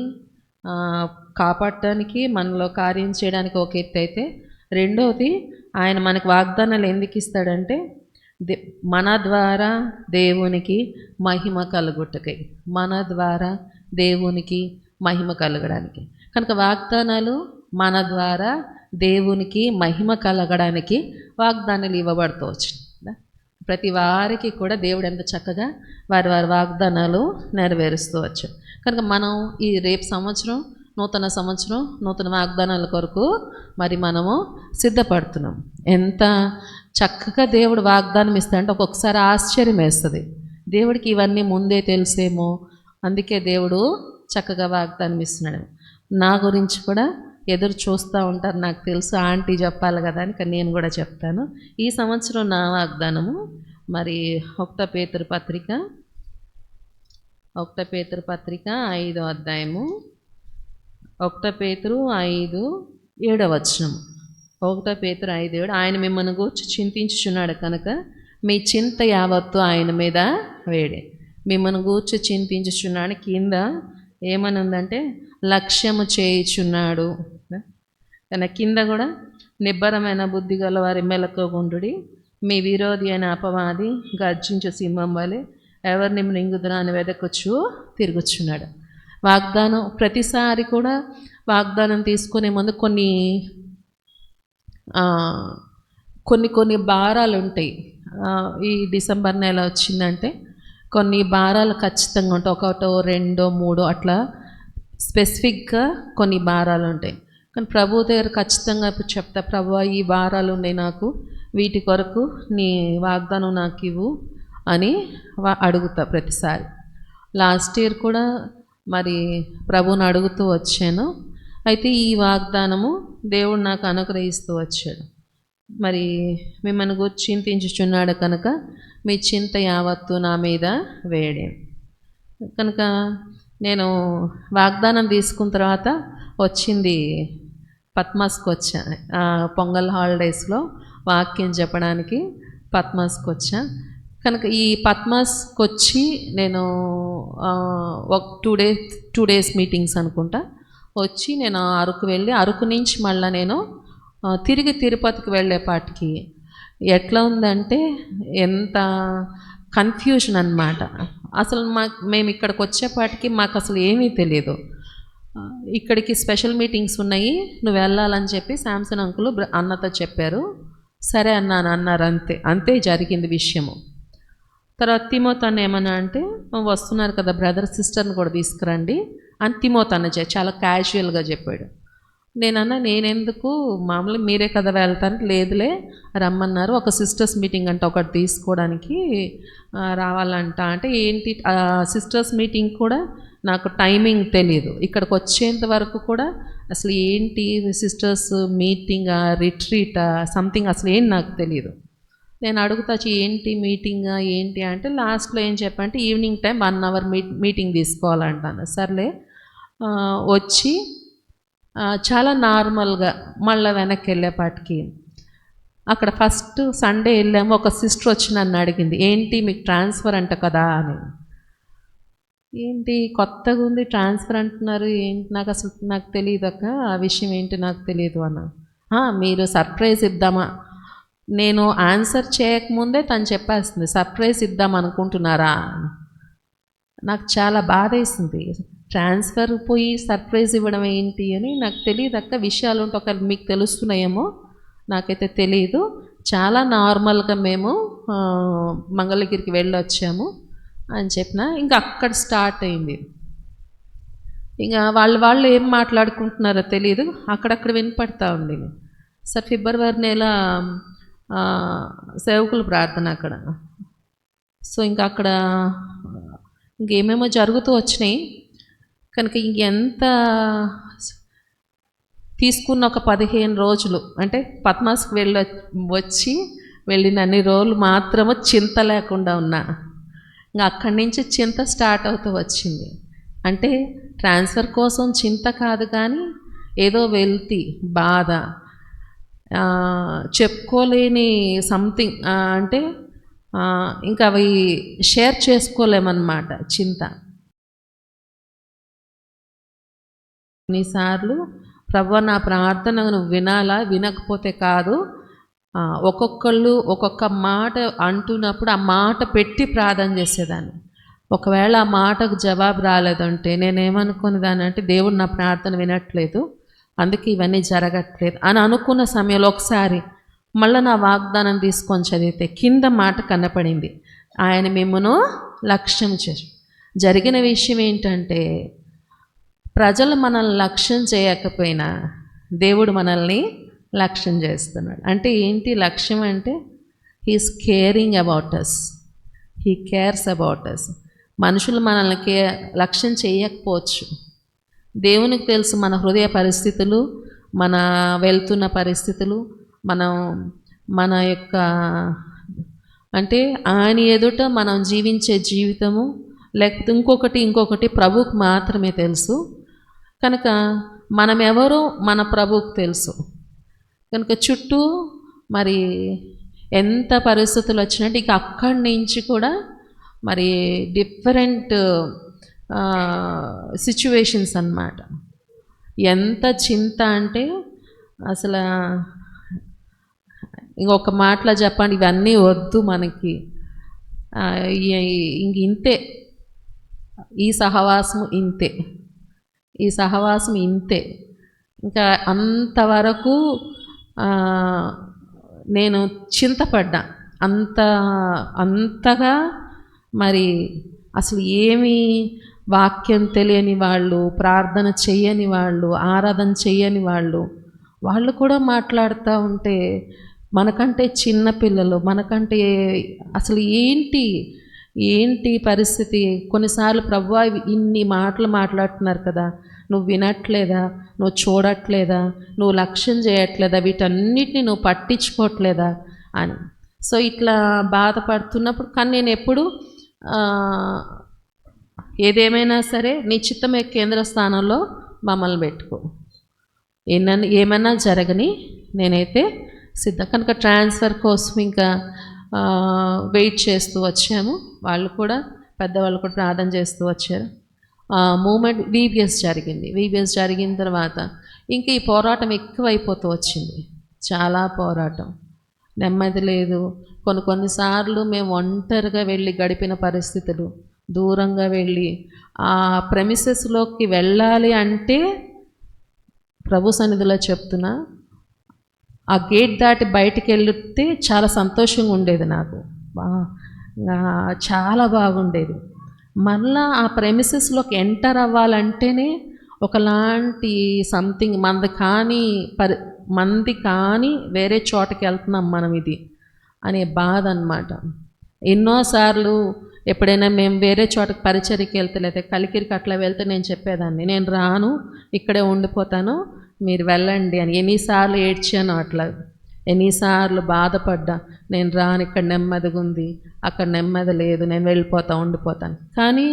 Speaker 1: కాపాడటానికి మనలో కార్యం చేయడానికి ఒక ఎత్తు అయితే, రెండవది ఆయన మనకు వాగ్దానాలు ఎందుకు ఇస్తాడంటే మన ద్వారా దేవునికి మహిమ కలుగుటకై, మన ద్వారా దేవునికి మహిమ కలగడానికి. కనుక వాగ్దానాలు మన ద్వారా దేవునికి మహిమ కలగడానికి వాగ్దానాలు ఇవ్వబడుతూ వచ్చింది. ప్రతి వారికి కూడా దేవుడు ఎంత చక్కగా వారి వారి వాగ్దానాలు నెరవేరుస్తూ వచ్చాడు. కనుక మనం ఈ రేపు సంవత్సరం నూతన సంవత్సరం నూతన వాగ్దానాల కొరకు మరి మనము సిద్ధపడుతున్నాం. ఎంత చక్కగా దేవుడు వాగ్దానం ఇస్తాడంటే ఒక్కొక్కసారి ఆశ్చర్యం వేస్తుంది. దేవుడికి ఇవన్నీ ముందే తెలిసేమో, అందుకే దేవుడు చక్కగా వాగ్దానం ఇస్తున్నాడు. నా గురించి కూడా ఎదురు చూస్తూ ఉంటారు, నాకు తెలుసు ఆంటీ చెప్పాలి కదా అని, కానీ నేను కూడా చెప్తాను. ఈ సంవత్సరం నా వాగ్దానము మరి 1 పేతురు పత్రిక 5వ అధ్యాయము 1 పేతురు 5:7 వచనం. 1 పేతురు 5:7 ఆయన మిమ్మల్ని గూర్చి చింతించుచున్నాడు కనుక మీ చింత యావత్తు ఆయన మీద వేడే. మిమ్మల్ని గూర్చి చింతించుచున్నాడు కింద ఏమని ఉందంటే లక్ష్యము చేయుచున్నాడు. కానీ కింద కూడా నిబ్బరమైన బుద్ధి గల వారి మెలకువగుండుడి, మీ విరోధి అయిన అపవాది గర్జించు సింహం వలె ఎవరిని మృంగుదురా అని వెదకొచ్చు తిరుగుచున్నాడు. వాగ్దానం ప్రతిసారి కూడా వాగ్దానం తీసుకునే ముందు కొన్ని భారాలు ఉంటాయి. ఈ డిసెంబర్ నెల వచ్చిందంటే కొన్ని భారాలు ఖచ్చితంగా ఉంటాయి. 1, 2, 3 అట్లా స్పెసిఫిక్గా కొన్ని భారాలు ఉంటాయి. కానీ ప్రభు దగ్గర ఖచ్చితంగా ఇప్పుడు చెప్తా, ప్రభు ఈ భారాలు ఉన్నాయి నాకు, వీటి కొరకు నీ వాగ్దానం నాకు ఇవ్వు అని అడుగుతా ప్రతిసారి. లాస్ట్ ఇయర్ కూడా మరి ప్రభువుని అడుగుతూ వచ్చాను. అయితే ఈ వాగ్దానము దేవుడు నాకు అనుగ్రహిస్తూ వచ్చాడు. మరి మిమ్మల్ని గురించి చింతించుచున్నాడు కనుక మీ చింత యావత్తు నా మీద వేడే. కనుక నేను వాగ్దానం తీసుకున్న తర్వాత వచ్చింది పద్మాస్కి వచ్చా. పొంగల్ హాలిడేస్లో వాక్యం చెప్పడానికి పద్మాస్కి వచ్చా. కనుక ఈ పద్మాస్కి వచ్చి నేను ఒక 2 days మీటింగ్స్ అనుకుంటా వచ్చి నేను అరకు వెళ్ళి, అరకు నుంచి మళ్ళీ నేను తిరిగి తిరుపతికి వెళ్ళేపాటికి ఎట్లా ఉందంటే ఎంత కన్ఫ్యూజన్ అన్నమాట. అసలు మేము ఇక్కడికి వచ్చేపాటికి మాకు అసలు ఏమీ తెలియదు. ఇక్కడికి స్పెషల్ మీటింగ్స్ ఉన్నాయి, నువ్వు వెళ్ళాలని చెప్పి శాంసన్ అంకుల్ అన్నతో చెప్పారు. సరే అన్నారు. అంతే జరిగింది విషయము. తర్వాత తిమోతన్న ఏమన్నా అంటే వస్తున్నారు కదా బ్రదర్ సిస్టర్ని కూడా తీసుకురండి అని తిమోతన్న చాలా క్యాజువల్గా చెప్పాడు. నేనెందుకు మామూలు మీరే కదా వెళ్తాను, లేదులే రమ్మన్నారు. ఒక సిస్టర్స్ మీటింగ్ అంటే ఒకటి తీసుకోవడానికి రావాలంట. అంటే ఏంటి సిస్టర్స్ మీటింగ్ కూడా నాకు టైమింగ్ తెలియదు. ఇక్కడికి వచ్చేంత వరకు కూడా అసలు ఏంటి సిస్టర్స్ మీటింగా రిట్రీటా సంథింగ్ అసలు ఏంటి నాకు తెలియదు. నేను అడుగుతా ఏంటి మీటింగా ఏంటి అంటే లాస్ట్లో ఏం చెప్పంటే ఈవినింగ్ టైం 1 hour మీటింగ్ తీసుకోవాలంటాను. సర్లే వచ్చి చాలా నార్మల్గా మళ్ళీ వెనక్కి వెళ్ళేపాటికి అక్కడ ఫస్ట్ సండే వెళ్ళాము. ఒక సిస్టర్ వచ్చి నన్ను అడిగింది, ఏంటి మీకు ట్రాన్స్ఫర్ అంట కదా అని. ఏంటి కొత్తగా ఉంది ట్రాన్స్ఫర్ అంటున్నారు ఏంటి, నాకు తెలియదు అక్క, ఆ విషయం ఏంటి నాకు తెలియదు అన్న. మీరు సర్ప్రైజ్ ఇద్దామా, నేను ఆన్సర్ చేయకముందే తను చెప్పేస్తుంది సర్ప్రైజ్ ఇద్దాం అనుకుంటున్నారా. నాకు చాలా బాధ వేసింది. ట్రాన్స్ఫర్ పోయి సర్ప్రైజ్ ఇవ్వడం ఏంటి అని నాకు తెలియదు అక్క, విషయాలు ఉంటే ఒకవేళ మీకు తెలుస్తున్నాయేమో, నాకైతే తెలియదు. చాలా నార్మల్గా మేము మంగళగిరికి వెళ్ళి వచ్చాము అని చెప్పిన. ఇంకా అక్కడ స్టార్ట్ అయింది. ఇంకా వాళ్ళు ఏం మాట్లాడుకుంటున్నారో తెలియదు, అక్కడక్కడ వినపడతా ఉండేది. సార్ ఫిబ్రవరి నెల సేవకుల ప్రార్థన అక్కడ. సో ఇంకా అక్కడ ఇంకేమేమో జరుగుతూ వచ్చినాయి. కనుక ఇంకెంత తీసుకున్న ఒక 15 రోజులు అంటే పద్మాస్కి వెళ్ళిన అన్ని రోజులు మాత్రము చింత లేకుండా ఉన్నా. ఇంకా అక్కడి నుంచి చింత స్టార్ట్ అవుతూ వచ్చింది. అంటే ట్రాన్స్ఫర్ కోసం చింత కాదు కానీ ఏదో వెళ్తి బాధ, చెప్పుకోలేని సంథింగ్, అంటే ఇంకా అవి షేర్ చేసుకోలేమన్నమాట చింత. కొన్నిసార్లు ప్రభువా నా ప్రార్థన నువ్వు వినాలా, వినకపోతే కాదు, ఒక్కొక్కళ్ళు ఒక్కొక్క మాట అంటున్నప్పుడు ఆ మాట పెట్టి ప్రార్థన చేసేదాన్ని. ఒకవేళ ఆ మాటకు జవాబు రాలేదంటే నేనేమనుకునేదాన్ని అంటే దేవుడు నా ప్రార్థన వినట్లేదు, అందుకే ఇవన్నీ జరగట్లేదు అని అనుకున్న సమయంలో ఒకసారి మళ్ళీ నా వాగ్దానం తీసుకొని చదివితే కింద మాట కనపడింది, ఆయన మిమ్మును లక్ష్యం చేసి. జరిగిన విషయం ఏంటంటే ప్రజలు మనల్ని లక్ష్యం చేయకపోయినా దేవుడు మనల్ని లక్ష్యం చేస్తున్నాడు. అంటే ఏంటి లక్ష్యం అంటే he's caring about us, he cares about us. మనుషులు మనల్ని లక్ష్యం చేయకపోవచ్చు, దేవునికి తెలుసు మన హృదయ పరిస్థితులు, మన వెళ్తున్న పరిస్థితులు, మన యొక్క అంటే ఆయన ఎదుట మనం జీవించే జీవితము, లేకపోతే ఇంకొకటి ప్రభువుకు మాత్రమే తెలుసు. కనుక మనం ఎవరో మన ప్రభువుకు తెలుసు. కనుక చుట్టూ మరి ఎంత పరిస్థితులు వచ్చినట్టు ఇక అక్కడి నుంచి కూడా మరి డిఫరెంట్ సిచ్యువేషన్స్ అన్నమాట. ఎంత చింత అంటే అసలు ఇంకొక మాటలో చెప్పండి, ఇవన్నీ వద్దు మనకి, ఇంతే, ఈ సహవాసం ఇంతే, ఈ సహవాసం ఇంతే. ఇంకా అంతవరకు నేను చింతపడ్డా, అంతగా మరి అసలు ఏమీ వాక్యం తెలియని వాళ్ళు, ప్రార్థన చేయని వాళ్ళు, ఆరాధన చేయని వాళ్ళు కూడా మాట్లాడుతూ ఉంటే మనకంటే చిన్నపిల్లలు, మనకంటే అసలు ఏంటి పరిస్థితి. కొన్నిసార్లు ప్రభువా ఇన్ని మాటలు మాట్లాడుతున్నారు కదా, నువ్వు వినట్లేదా, నువ్వు చూడట్లేదా, నువ్వు లక్ష్యం చేయట్లేదా, వీటన్నిటిని నువ్వు పట్టించుకోవట్లేదా అని. సో ఇట్లా బాధపడుతున్నప్పుడు కానీ నేను ఎప్పుడు ఏదేమైనా సరే నీ చిత్తమే కేంద్ర స్థానంలో మమ్మల్ని పెట్టుకో, ఏమన్నా జరగని నేనైతే సిద్ధం. కనుక ట్రాన్స్ఫర్ కోసం ఇంకా వెయిట్ చేస్తూ వచ్చాము. వాళ్ళు కూడా పెద్దవాళ్ళు కూడా ప్రార్థన చేస్తూ వచ్చారు. మూమెంట్ VBS జరిగింది. VBS జరిగిన తర్వాత ఇంక ఈ పోరాటం ఎక్కువైపోతూ వచ్చింది, చాలా పోరాటం, నెమ్మది లేదు. కొన్నిసార్లు మేము ఒంటరిగా వెళ్ళి గడిపిన పరిస్థితులు, దూరంగా వెళ్ళి ఆ ప్రెమిసెస్లోకి వెళ్ళాలి అంటే ప్రభు సన్నిధిలో చెప్తున్నా, ఆ గేట్ దాటి బయటికి వెళ్తే చాలా సంతోషంగా ఉండేది నాకు, చాలా బాగుండేది. మళ్ళా ఆ ప్రెమిసెస్లోకి ఎంటర్ అవ్వాలంటేనే ఒకలాంటి సంథింగ్ మంది కానీ వేరే చోటకి వెళ్తున్నాం మనం ఇది అనే బాధ అన్నమాట. ఎన్నోసార్లు ఎప్పుడైనా మేము వేరే చోటకి పరిచర్యకి వెళ్తే లేదా కలికిరికి అట్లా వెళ్తే నేను చెప్పేదాన్ని, నేను రాను, ఇక్కడే ఉండిపోతాను, మీరు వెళ్ళండి అని. ఎన్నిసార్లు ఏడ్చాను, అట్లా ఎన్నిసార్లు బాధపడ్డా, నేను రాను, ఇక్కడ నెమ్మదిగా ఉంది, అక్కడ నెమ్మది లేదు, నేను ఉండిపోతాను. కానీ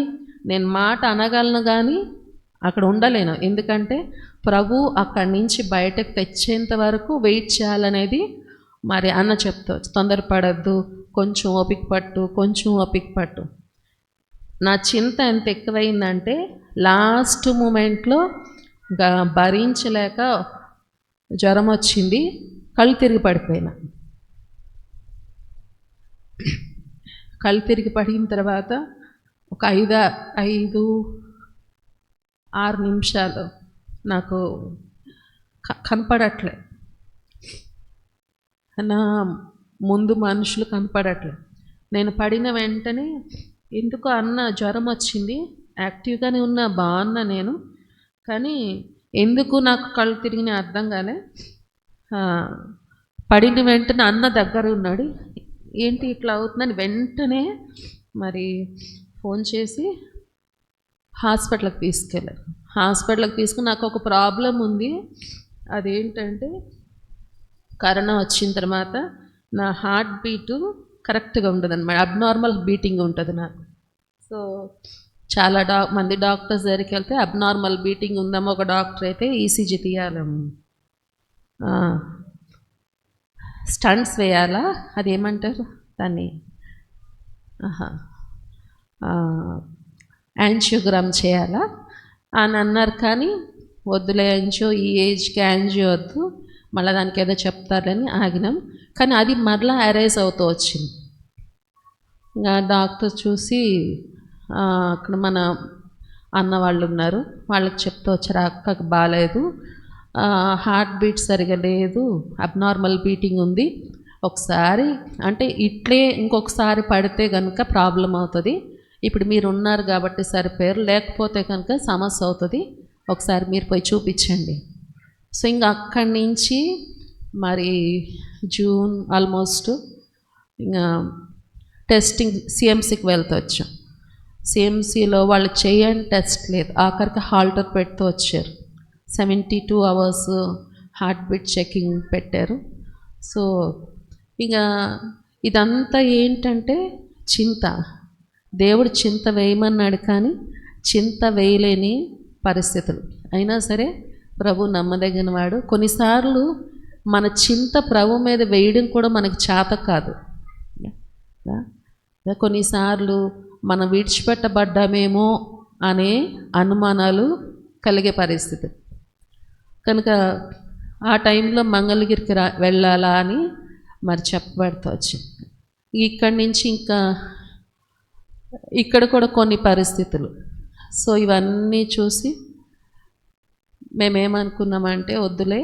Speaker 1: నేను మాట అనగలను కానీ అక్కడ ఉండలేను. ఎందుకంటే ప్రభు అక్కడి నుంచి బయటకు తెచ్చేంత వరకు వెయిట్ చేయాలనేది మరి అన్న చెప్తా, తొందరపడద్దు, కొంచెం ఓపిక పట్టు. నా చింత ఎంత ఎక్కువైందంటే లాస్ట్ మూమెంట్లో భరించలేక జ్వరం వచ్చింది, కళ్ళు తిరిగి పడిపోయినా. కళ్ళు తిరిగి పడిన తర్వాత ఒక 5-6 నిమిషాలు నాకు కనపడట్లే, నా ముందు మనుషులు కనపడట్లే. నేను పడిన వెంటనే ఎందుకో అన్న జ్వరం వచ్చింది, యాక్టివ్గానే ఉన్నా, బాగున్నా నేను, కానీ ఎందుకు నాకు కళ్ళు తిరిగిన అర్థం కాలే. పడిన వెంటనే అన్న దగ్గర ఉన్నాడు, ఏంటి ఇట్లా అవుతుందని వెంటనే మరి ఫోన్ చేసి హాస్పిటల్కి తీసుకెళ్ళారు. హాస్పిటల్కి తీసుకుని నాకు ఒక ప్రాబ్లం ఉంది, అదేంటంటే కరోనా వచ్చిన తర్వాత నా హార్ట్ బీటు కరెక్ట్గా ఉంటుంది అన్నమాట, అబ్నార్మల్ బీటింగ్ ఉంటుంది నాకు. సో చాలా మంది డాక్టర్స్ దగ్గరికి వెళ్తే అబ్నార్మల్ బీటింగ్ ఉందేమో, ఒక డాక్టర్ అయితే ECG తీయాలము, స్టంట్స్ వేయాలా, అదేమంటారు దాన్ని, యాంజియోగ్రామ్ చేయాలా అని అన్నారు. కానీ వద్దులే యాంజియో, ఈ ఏజ్కి యాంజియో వద్దు, మళ్ళీ దానికి ఏదో చెప్తారని ఆగినాం. కానీ అది మరలా అరైజ్ అవుతూ వచ్చింది. ఇంకా డాక్టర్ చూసి అక్కడ మన అన్న వాళ్ళు ఉన్నారు, వాళ్ళకి చెప్తూ వచ్చారు, అక్కకి బాగాలేదు, హార్ట్ బీట్ సరిగా లేదు, అబ్నార్మల్ బీటింగ్ ఉంది, ఒకసారి అంటే ఇట్లే ఇంకొకసారి పడితే కనుక ప్రాబ్లం అవుతుంది, ఇప్పుడు మీరు ఉన్నారు కాబట్టి సరిపోయారు, లేకపోతే కనుక సమస్య అవుతుంది, ఒకసారి మీరు పోయి చూపించండి. సో ఇంకా అక్కడి నుంచి మరి జూన్ ఆల్మోస్ట్ ఇంకా టెస్టింగ్ సిఎంసికి వెళ్తూ వచ్చాం. సిఎంసిలో వాళ్ళు చేయని టెస్ట్ లేదు, ఆఖరికి హాల్టర్ పెడుతూ వచ్చారు. 72 hours హార్ట్ బీట్ చెకింగ్ పెట్టారు. సో ఇక ఇదంతా ఏంటంటే చింత, దేవుడు చింత వేయమన్నాడు కానీ చింత వేయలేని పరిస్థితులు. అయినా సరే ప్రభు నమ్మదగిన వాడు. కొన్నిసార్లు మన చింత ప్రభు మీద వేయడం కూడా మనకు చేత కాదు. కొన్నిసార్లు మనం విడిచిపెట్టబడ్డామేమో అనే అనుమానాలు కలిగే పరిస్థితి. కనుక ఆ టైంలో మంగళగిరికి వెళ్ళాలా అని మరి చెప్పబడుతూ వచ్చింది. ఇక్కడి నుంచి ఇంకా ఇక్కడ కూడా కొన్ని పరిస్థితులు. సో ఇవన్నీ చూసి మేమేమనుకున్నామంటే వద్దులే,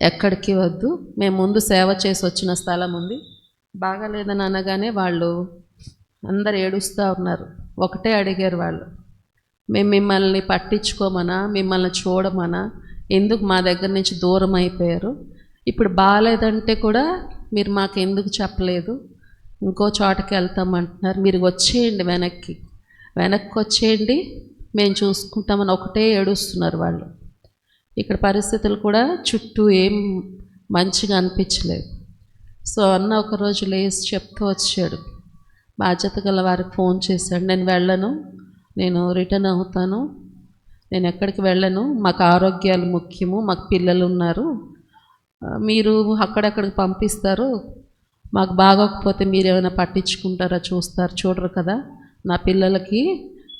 Speaker 1: ఎక్కడికి వద్దు, మేము ముందు సేవ చేసి వచ్చిన స్థలం ఉంది, బాగాలేదని అనగానే వాళ్ళు అందరు ఏడుస్తూ ఉన్నారు. ఒకటే అడిగారు వాళ్ళు, మేము మిమ్మల్ని పట్టించుకోమనా, మిమ్మల్ని చూడమనా, ఎందుకు మా దగ్గర నుంచి దూరం అయిపోయారు, ఇప్పుడు బాగాలేదంటే కూడా మీరు మాకు ఎందుకు చెప్పలేదు, ఇంకో చోటకి వెళ్తామంటున్నారు, మీరు వచ్చేయండి, వెనక్కి వచ్చేయండి, మేము చూసుకుంటామని ఒకటే ఏడుస్తున్నారు వాళ్ళు. ఇక్కడ పరిస్థితులు కూడా చుట్టూ ఏం మంచిగా అనిపించలేదు. సో అన్న ఒకరోజు లేచి చెప్తూ వచ్చాడు, బాధ్యత గల వారికి ఫోన్ చేశాడు, నేను వెళ్ళను, నేను రిటర్న్ అవుతాను, నేను ఎక్కడికి వెళ్ళను, మాకు ఆరోగ్యాలు ముఖ్యము, మాకు పిల్లలు ఉన్నారు, మీరు అక్కడెక్కడికి పంపిస్తారు, మాకు బాగోకపోతే మీరు ఏమైనా పట్టించుకుంటారా, చూడరు కదా, నా పిల్లలకి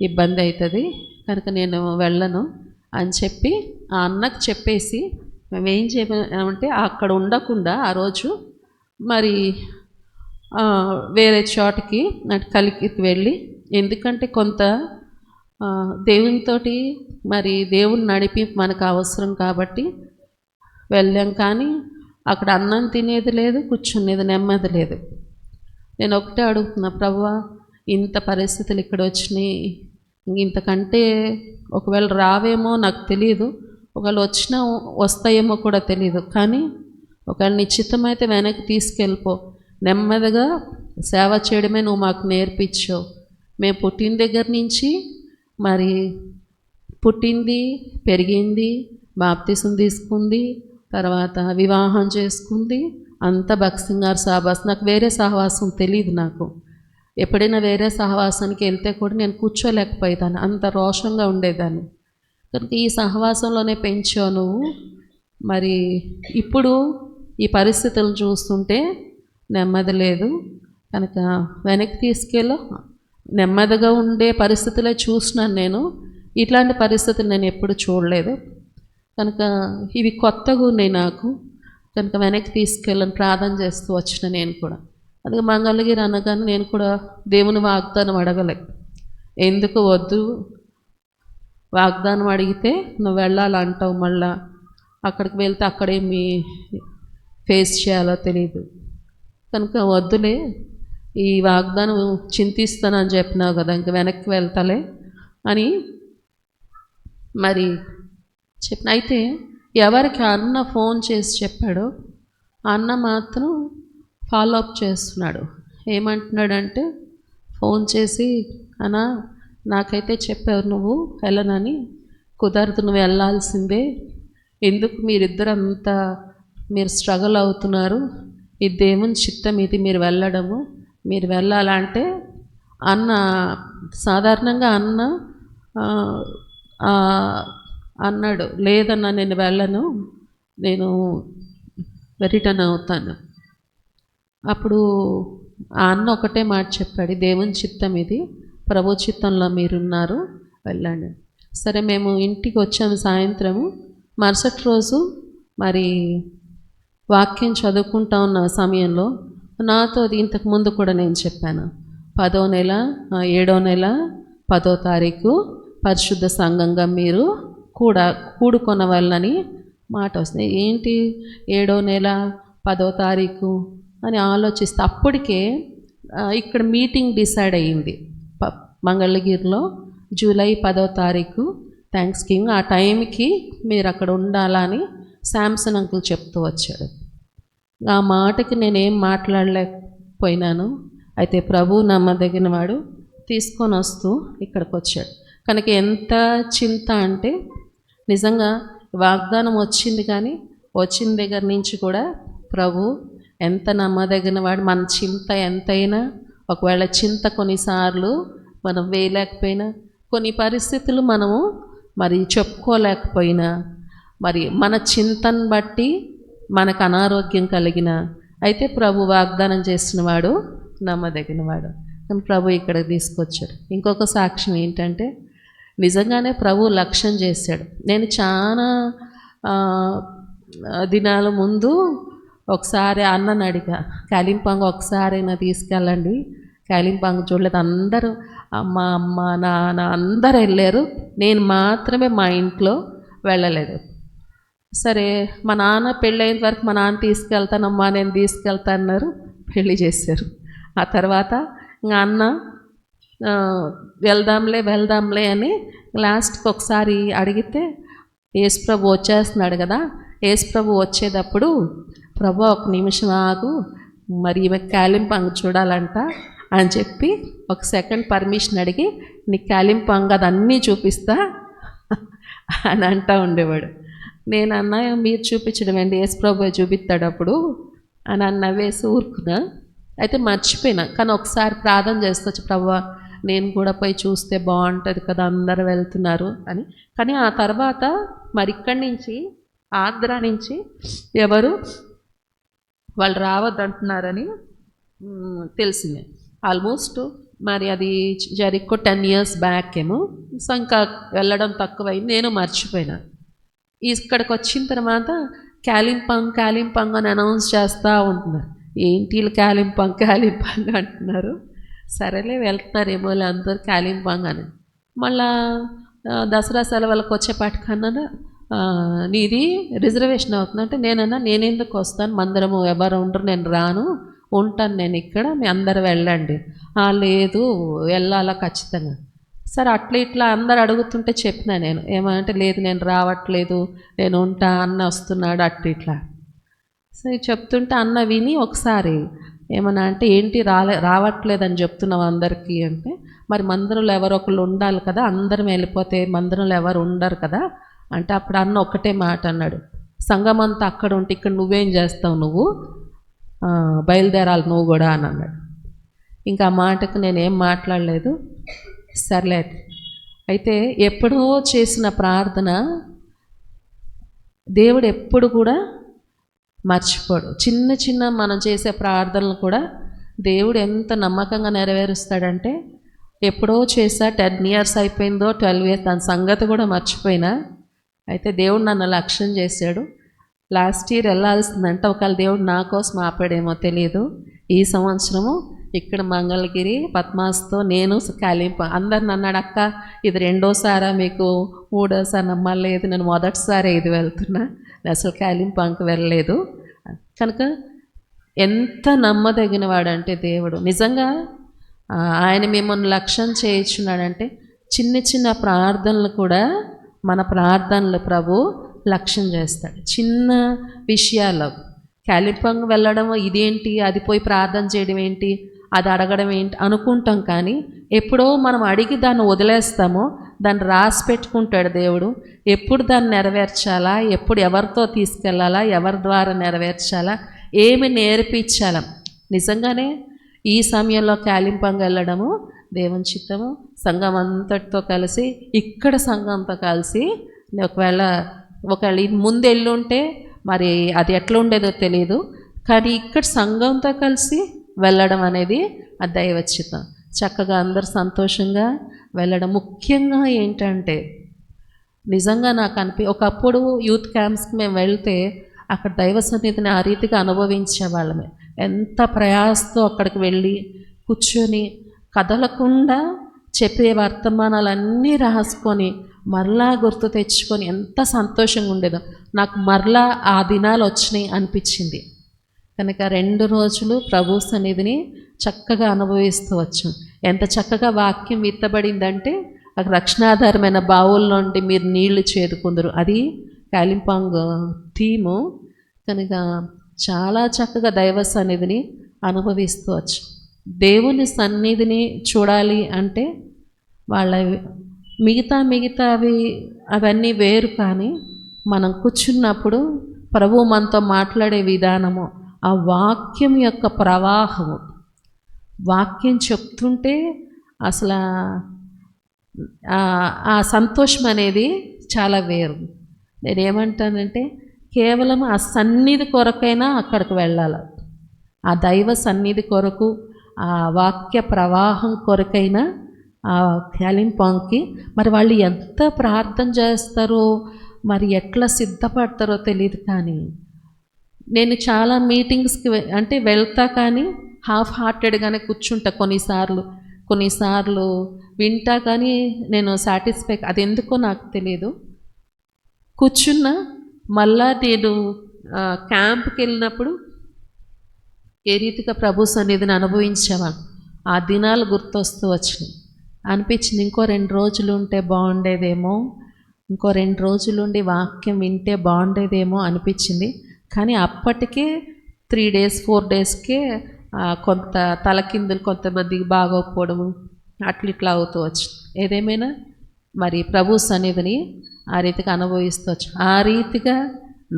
Speaker 1: ఇబ్బంది అవుతుంది, కనుక నేను వెళ్ళను అని చెప్పి ఆ అన్నకు చెప్పేసి మేమేం చేయమంటే అక్కడ ఉండకుండా ఆ రోజు మరి వేరే చోటకి కలికి వెళ్ళి, ఎందుకంటే కొంత దేవునితోటి మరి దేవుని నడిపి మనకు అవసరం కాబట్టి వెళ్ళాం. కానీ అక్కడ అన్నం తినేది లేదు, కూర్చునేది నెమ్మది లేదు. నేను ఒకటే అడుగుతున్నా, ప్రభువా ఇంత పరిస్థితులు ఇక్కడ వచ్చినాయి, ఇంతకంటే ఒకవేళ రావేమో నాకు తెలియదు, ఒకవేళ వస్తాయేమో కూడా తెలియదు, కానీ ఒకవేళ నిశ్చితమైతే వెనక్కి తీసుకెళ్ళిపో, నెమ్మదిగా సేవ చేయడమే నువ్వు మాకు నేర్పించావు. మేము పుట్టిన దగ్గర నుంచి మరి పుట్టింది, పెరిగింది, బాప్తిసం తీసుకుంది, తర్వాత వివాహం చేసుకుంది, అంతా భక్సింగారు సహవాసం, నాకు వేరే సహవాసం తెలియదు. నాకు ఎప్పుడైనా వేరే సహవాసానికి వెళ్తే కూడా నేను కూర్చోలేకపోయేదాన్ని, అంత రోషంగా ఉండేదాన్ని. కనుక ఈ సహవాసంలోనే పెంచావు నువ్వు. మరి ఇప్పుడు ఈ పరిస్థితులను చూస్తుంటే నెమ్మది లేదు, కనుక వెనక్కి తీసుకెళ్ళు, నెమ్మదిగా ఉండే పరిస్థితులే చూసినాను నేను, ఇట్లాంటి పరిస్థితులు నేను ఎప్పుడు చూడలేదు, కనుక ఇవి కొత్తగా ఉన్నాయి నాకు, కనుక వెనక్కి తీసుకెళ్ళని ప్రార్థన చేస్తూ వచ్చిన నేను కూడా. అందుకే మంగళగిరి అనగానే నేను కూడా దేవుని వాగ్దానం అడగలే, ఎందుకు వద్దు, వాగ్దానం అడిగితే నువ్వు వెళ్ళాలంటావు, మళ్ళా అక్కడికి వెళ్తే అక్కడేమి ఫేస్ చేయాలో తెలియదు, కనుక వద్దులే, ఈ వాగ్దానం చింతిస్తానని చెప్పినావు కదా, ఇంక వెనక్కి వెళ్తాలే అని మరి చెప్పిన. అయితే ఎవరికి అన్న ఫోన్ చేసి చెప్పాడో అన్న మాత్రం ఫాలో అప్ చేస్తున్నాడు. ఏమంటున్నాడంటే ఫోన్ చేసి, అన్న నాకైతే చెప్పావు నువ్వు వెళ్ళనని, కుదరదు, నువ్వు వెళ్ళాల్సిందే, ఎందుకు మీరిద్దరు అంతా మీరు స్ట్రగుల్ అవుతున్నారు, ఈ దేవుని చిత్తం ఇది, మీరు వెళ్ళడము, మీరు వెళ్ళాలంటే అన్న సాధారణంగా అన్న అన్నాడు, లేదన్నా నేను వెళ్ళను, నేను రిటర్న్ అవుతాను. అప్పుడు ఆ అన్న ఒకటే మాట చెప్పాడు, దేవుని చిత్తం ఇది, ప్రభు చిత్తంలో మీరున్నారు, వెళ్ళండి. సరే మేము ఇంటికి వచ్చాము సాయంత్రము. మరుసటి రోజు మరి వాక్యం చదువుకుంటా ఉన్న సమయంలో నాతో అది ఇంతకు ముందు కూడా నేను చెప్పాను. 7వ నెల 10వ తారీఖు పరిశుద్ధ సంఘంగా మీరు కూడుకొనవాలని మాట వస్తుంది. ఏంటి 7వ నెల 10వ తారీఖు అని ఆలోచిస్తే అప్పటికే ఇక్కడ మీటింగ్ డిసైడ్ అయ్యింది. మంగళగిరిలో జూలై 10వ తారీఖు థ్యాంక్స్ గివింగ్. ఆ టైంకి మీరు అక్కడ ఉండాలని శాంసన్ అంకుల్ చెప్తూ వచ్చాడు. ఆ మాటకి నేనేం మాట్లాడలేకపోయినాను. అయితే ప్రభు నమ్మదగిన వాడు తీసుకొని వస్తూ ఇక్కడికి వచ్చాడు. కనుక ఎంత చింత అంటే నిజంగా వాగ్దానం వచ్చింది, కానీ వచ్చిన దగ్గర నుంచి కూడా ప్రభు ఎంత నమ్మదగిన వాడు. మన చింత ఎంతైనా, ఒకవేళ చింత కొన్నిసార్లు మనం వేయలేకపోయినా, కొన్ని పరిస్థితులు మనము మరి చెప్పుకోలేకపోయినా, మరి మన చింతను బట్టి మనకు అనారోగ్యం కలిగిన, అయితే ప్రభు వాగ్దానం చేసిన వాడు నమ్మదగినవాడు. కానీ ప్రభు ఇక్కడికి తీసుకొచ్చాడు. ఇంకొక సాక్ష్యం ఏంటంటే నిజంగానే ప్రభు లక్ష్యం చేశాడు. నేను చాలా దినాల ముందు ఒకసారి అన్నని అడిగా, కాలింపాంగ్ ఒకసారైనా తీసుకెళ్ళండి, కాలింపాంగ్ చూడలేదు. అందరూ అమ్మ నాన్న అందరూ వెళ్ళారు, నేను మాత్రమే మా ఇంట్లో వెళ్ళలేదు. సరే మా నాన్న పెళ్ళైన వరకు మా నాన్న తీసుకెళ్తానమ్మా నేను తీసుకెళ్తా అన్నారు, పెళ్ళి చేశారు. ఆ తర్వాత ఇంకా అన్న వెళ్దాంలే అని లాస్ట్కి ఒకసారి అడిగితే యేసుప్రభు వచ్చేస్తున్నాడు కదా, యేసుప్రభు వచ్చేటప్పుడు ప్రభు ఒక నిమిషం ఆగు, మరి ఈమె కాలింపాంగ్ చూడాలంట అని చెప్పి ఒక సెకండ్ పర్మిషన్ అడిగి నీకు కాలింపాంగ్ అదన్నీ చూపిస్తా అని అంటూ ఉండేవాడు. నేను అన్నా మీరు చూపించడం ఏంటి, యేసుప్రభు చూపిస్తాడు అప్పుడు అని నవ్వేసి ఊరుకున్నా. అయితే మర్చిపోయినా, కానీ ఒకసారి ప్రార్థన చేసుకోవచ్చు, ప్రభువా నేను కూడా పోయి చూస్తే బాగుంటుంది కదా, అందరు వెళ్తున్నారు అని. కానీ ఆ తర్వాత మరి ఇక్కడి నుంచి ఆంధ్ర నుంచి ఎవరు వాళ్ళు రావద్దంటున్నారని తెలిసిందే. ఆల్మోస్ట్ మరి అది జరిగి 10 years బ్యాక్ ఏమో. సో ఇంకా వెళ్ళడం తక్కువైంది, నేను మర్చిపోయినా. ఇక్కడికి వచ్చిన తర్వాత కాలింపాంగ్ అని అనౌన్స్ చేస్తూ ఉంటున్నారు. ఏంటి వీళ్ళు కాలింపాంగ్ అంటున్నారు. సరేలే వెళ్తున్నారేమో అందరూ కాలింపాంగ్ అని. మళ్ళా దసరా సెలవులకు వచ్చేపాటికన్నా నీది రిజర్వేషన్ అవుతుందంటే నేనెందుకు వస్తాను, మందరము ఎవరు ఉండరు, నేను రాను, ఉంటాను నేను ఇక్కడ, మీ అందరు వెళ్ళండి. లేదు వెళ్ళాలా ఖచ్చితంగా. సరే అట్లా ఇట్లా అందరు అడుగుతుంటే చెప్పినా నేను ఏమంటే లేదు నేను రావట్లేదు, నేను ఉంటా, అన్న వస్తున్నాడు అట్లా ఇట్లా. సరే చెప్తుంటే అన్న విని ఒకసారి ఏమన్నా అంటే ఏంటి రావట్లేదని చెప్తున్నావు అందరికీ అంటే, మరి మందిరంలో ఎవరో ఒకళ్ళు ఉండాలి కదా, అందరం వెళ్ళిపోతే మందిరంలో ఎవరు ఉండరు కదా అంటే, అప్పుడు అన్న ఒక్కటే మాట అన్నాడు, సంఘం అంతా అక్కడ ఉంటే ఇక్కడ నువ్వేం చేస్తావు, నువ్వు బయలుదేరాలి నువ్వు కూడా అని అన్నాడు. ఇంకా ఆ మాటకు నేనేం మాట్లాడలేదు. సర్లే. అయితే ఎప్పుడో చేసిన ప్రార్థన దేవుడు ఎప్పుడు కూడా మర్చిపోడు. చిన్న మనం చేసే ప్రార్థనలు కూడా దేవుడు ఎంత నమ్మకంగా నెరవేరుస్తాడంటే, ఎప్పుడో చేసా 10 years అయిపోయిందో 12 years దాని సంగతి కూడా మర్చిపోయినా, అయితే దేవుడు నన్ను లక్ష్యం చేశాడు. లాస్ట్ ఇయర్ వెళ్ళాల్సిందంటే ఒకవేళ దేవుడు నా కోసం ఆపాడేమో తెలియదు. ఈ సంవత్సరము ఇక్కడ మంగళగిరి పద్మాస్తో నేను కాలింపాంగ్ అందరిని అన్నాడు, అక్క ఇది 2వసారా మీకు 3వసారి నమ్మలేదు, నేను మొదటిసారి ఇది వెళ్తున్నా, అసలు కాలింపాంగ్కి వెళ్ళలేదు. కనుక ఎంత నమ్మదగిన వాడంటే దేవుడు నిజంగా ఆయన మిమ్మల్ని లక్ష్యం చేయించున్నాడంటే, చిన్న ప్రార్థనలు కూడా మన ప్రార్థనలు ప్రభు లక్ష్యం చేస్తాడు. చిన్న విషయాల్లో కాలింపాంగ్ వెళ్ళడం ఇదేంటి, అది పోయి ప్రార్థన చేయడం ఏంటి, అది అడగడం ఏంటి అనుకుంటాం. కానీ ఎప్పుడో మనం అడిగి దాన్ని వదిలేస్తామో దాన్ని రాసి పెట్టుకుంటాడు దేవుడు. ఎప్పుడు దాన్ని నెరవేర్చాలా, ఎప్పుడు ఎవరితో తీసుకెళ్ళాలా, ఎవరి ద్వారా నెరవేర్చాలా, ఏమి నేర్పించాలా. నిజంగానే ఈ సమయంలో కాలింపాంగ్ వెళ్ళడము దేవుని చిత్తము. సంఘం అంతటితో కలిసి ఇక్కడ సంఘంతో కలిసి ఒకవేళ ముందు వెళ్ళుంటే మరి అది ఎట్లా ఉండేదో తెలియదు, కానీ ఇక్కడ సంఘంతో కలిసి వెళ్ళడం అనేది ఆ దైవచిత్తం. చక్కగా అందరు సంతోషంగా వెళ్ళడం. ముఖ్యంగా ఏంటంటే నిజంగా నాకు ఒకప్పుడు యూత్ క్యాంప్స్కి మేము వెళ్తే అక్కడ దైవ సన్నిధిని ఆ రీతిగా అనుభవించేవాళ్ళమే. ఎంత ప్రయాసతో అక్కడికి వెళ్ళి కూర్చొని కదలకుండా చెప్పే వర్తమానాలన్నీ రాసుకొని మరలా గుర్తు తెచ్చుకొని ఎంత సంతోషంగా ఉండేదో. నాకు మరలా ఆ దినాలు వచ్చినాయి అనిపించింది. కనుక 2 రోజులు ప్రభు సన్నిధిని చక్కగా అనుభవిస్తూ వచ్చాం. ఎంత చక్కగా వాక్యం విత్తబడిందంటే అక్కడ రక్షణాధారమైన బావుల నుండి మీరు నీళ్లు చేదుకుందరు, అది కాలింపాంగ్ థీము. కనుక చాలా చక్కగా దైవ సన్నిధిని అనుభవిస్తూ వచ్చాం. దేవుని సన్నిధిని చూడాలి అంటే వాళ్ళ మిగతావి అవన్నీ వేరు, కానీ మనం కూర్చున్నప్పుడు ప్రభు మనతో మాట్లాడే విధానము, ఆ వాక్యం యొక్క ప్రవాహము, వాక్యం చెప్తుంటే అసలు ఆ సంతోషం అనేది చాలా వేరు. నేనేమంటానంటే కేవలం ఆ సన్నిధి కొరకైనా అక్కడికి వెళ్ళాలి. ఆ దైవ సన్నిధి కొరకు, ఆ వాక్య ప్రవాహం కొరకైనా ఆ కాలింపాంగ్కి మరి వాళ్ళు ఎంత ప్రార్థన చేస్తారో, మరి ఎట్లా సిద్ధపడతారో తెలియదు. కానీ నేను చాలా మీటింగ్స్కి అంటే వెళ్తా, కానీ హాఫ్ హార్టెడ్గానే కూర్చుంటా. కొన్నిసార్లు వింటా, కానీ నేను సాటిస్ఫై, అది ఎందుకో నాకు తెలియదు. కూర్చున్నా మళ్ళా నేను క్యాంప్కి వెళ్ళినప్పుడు ఏ రీతిగా ప్రభు సన్నిధిని అనుభవించేవాళ్ళు ఆ దినాలు గుర్తొస్తూ వచ్చినాయి. అనిపించింది ఇంకో 2 రోజులు ఉంటే బాగుండేదేమో, ఇంకో 2 రోజులు ఉండి వాక్యం వింటే బాగుండేదేమో అనిపించింది. కానీ అప్పటికే 3 days 4 daysకే కొంత తలకిందులు, కొంతమందికి బాగోకపోవడము ఇట్లా అవుతూ వచ్చింది. ఏదేమైనా మరి ప్రభు సన్నిధిని ఆ రీతిగా అనుభవిస్తూ వచ్చు. ఆ రీతిగా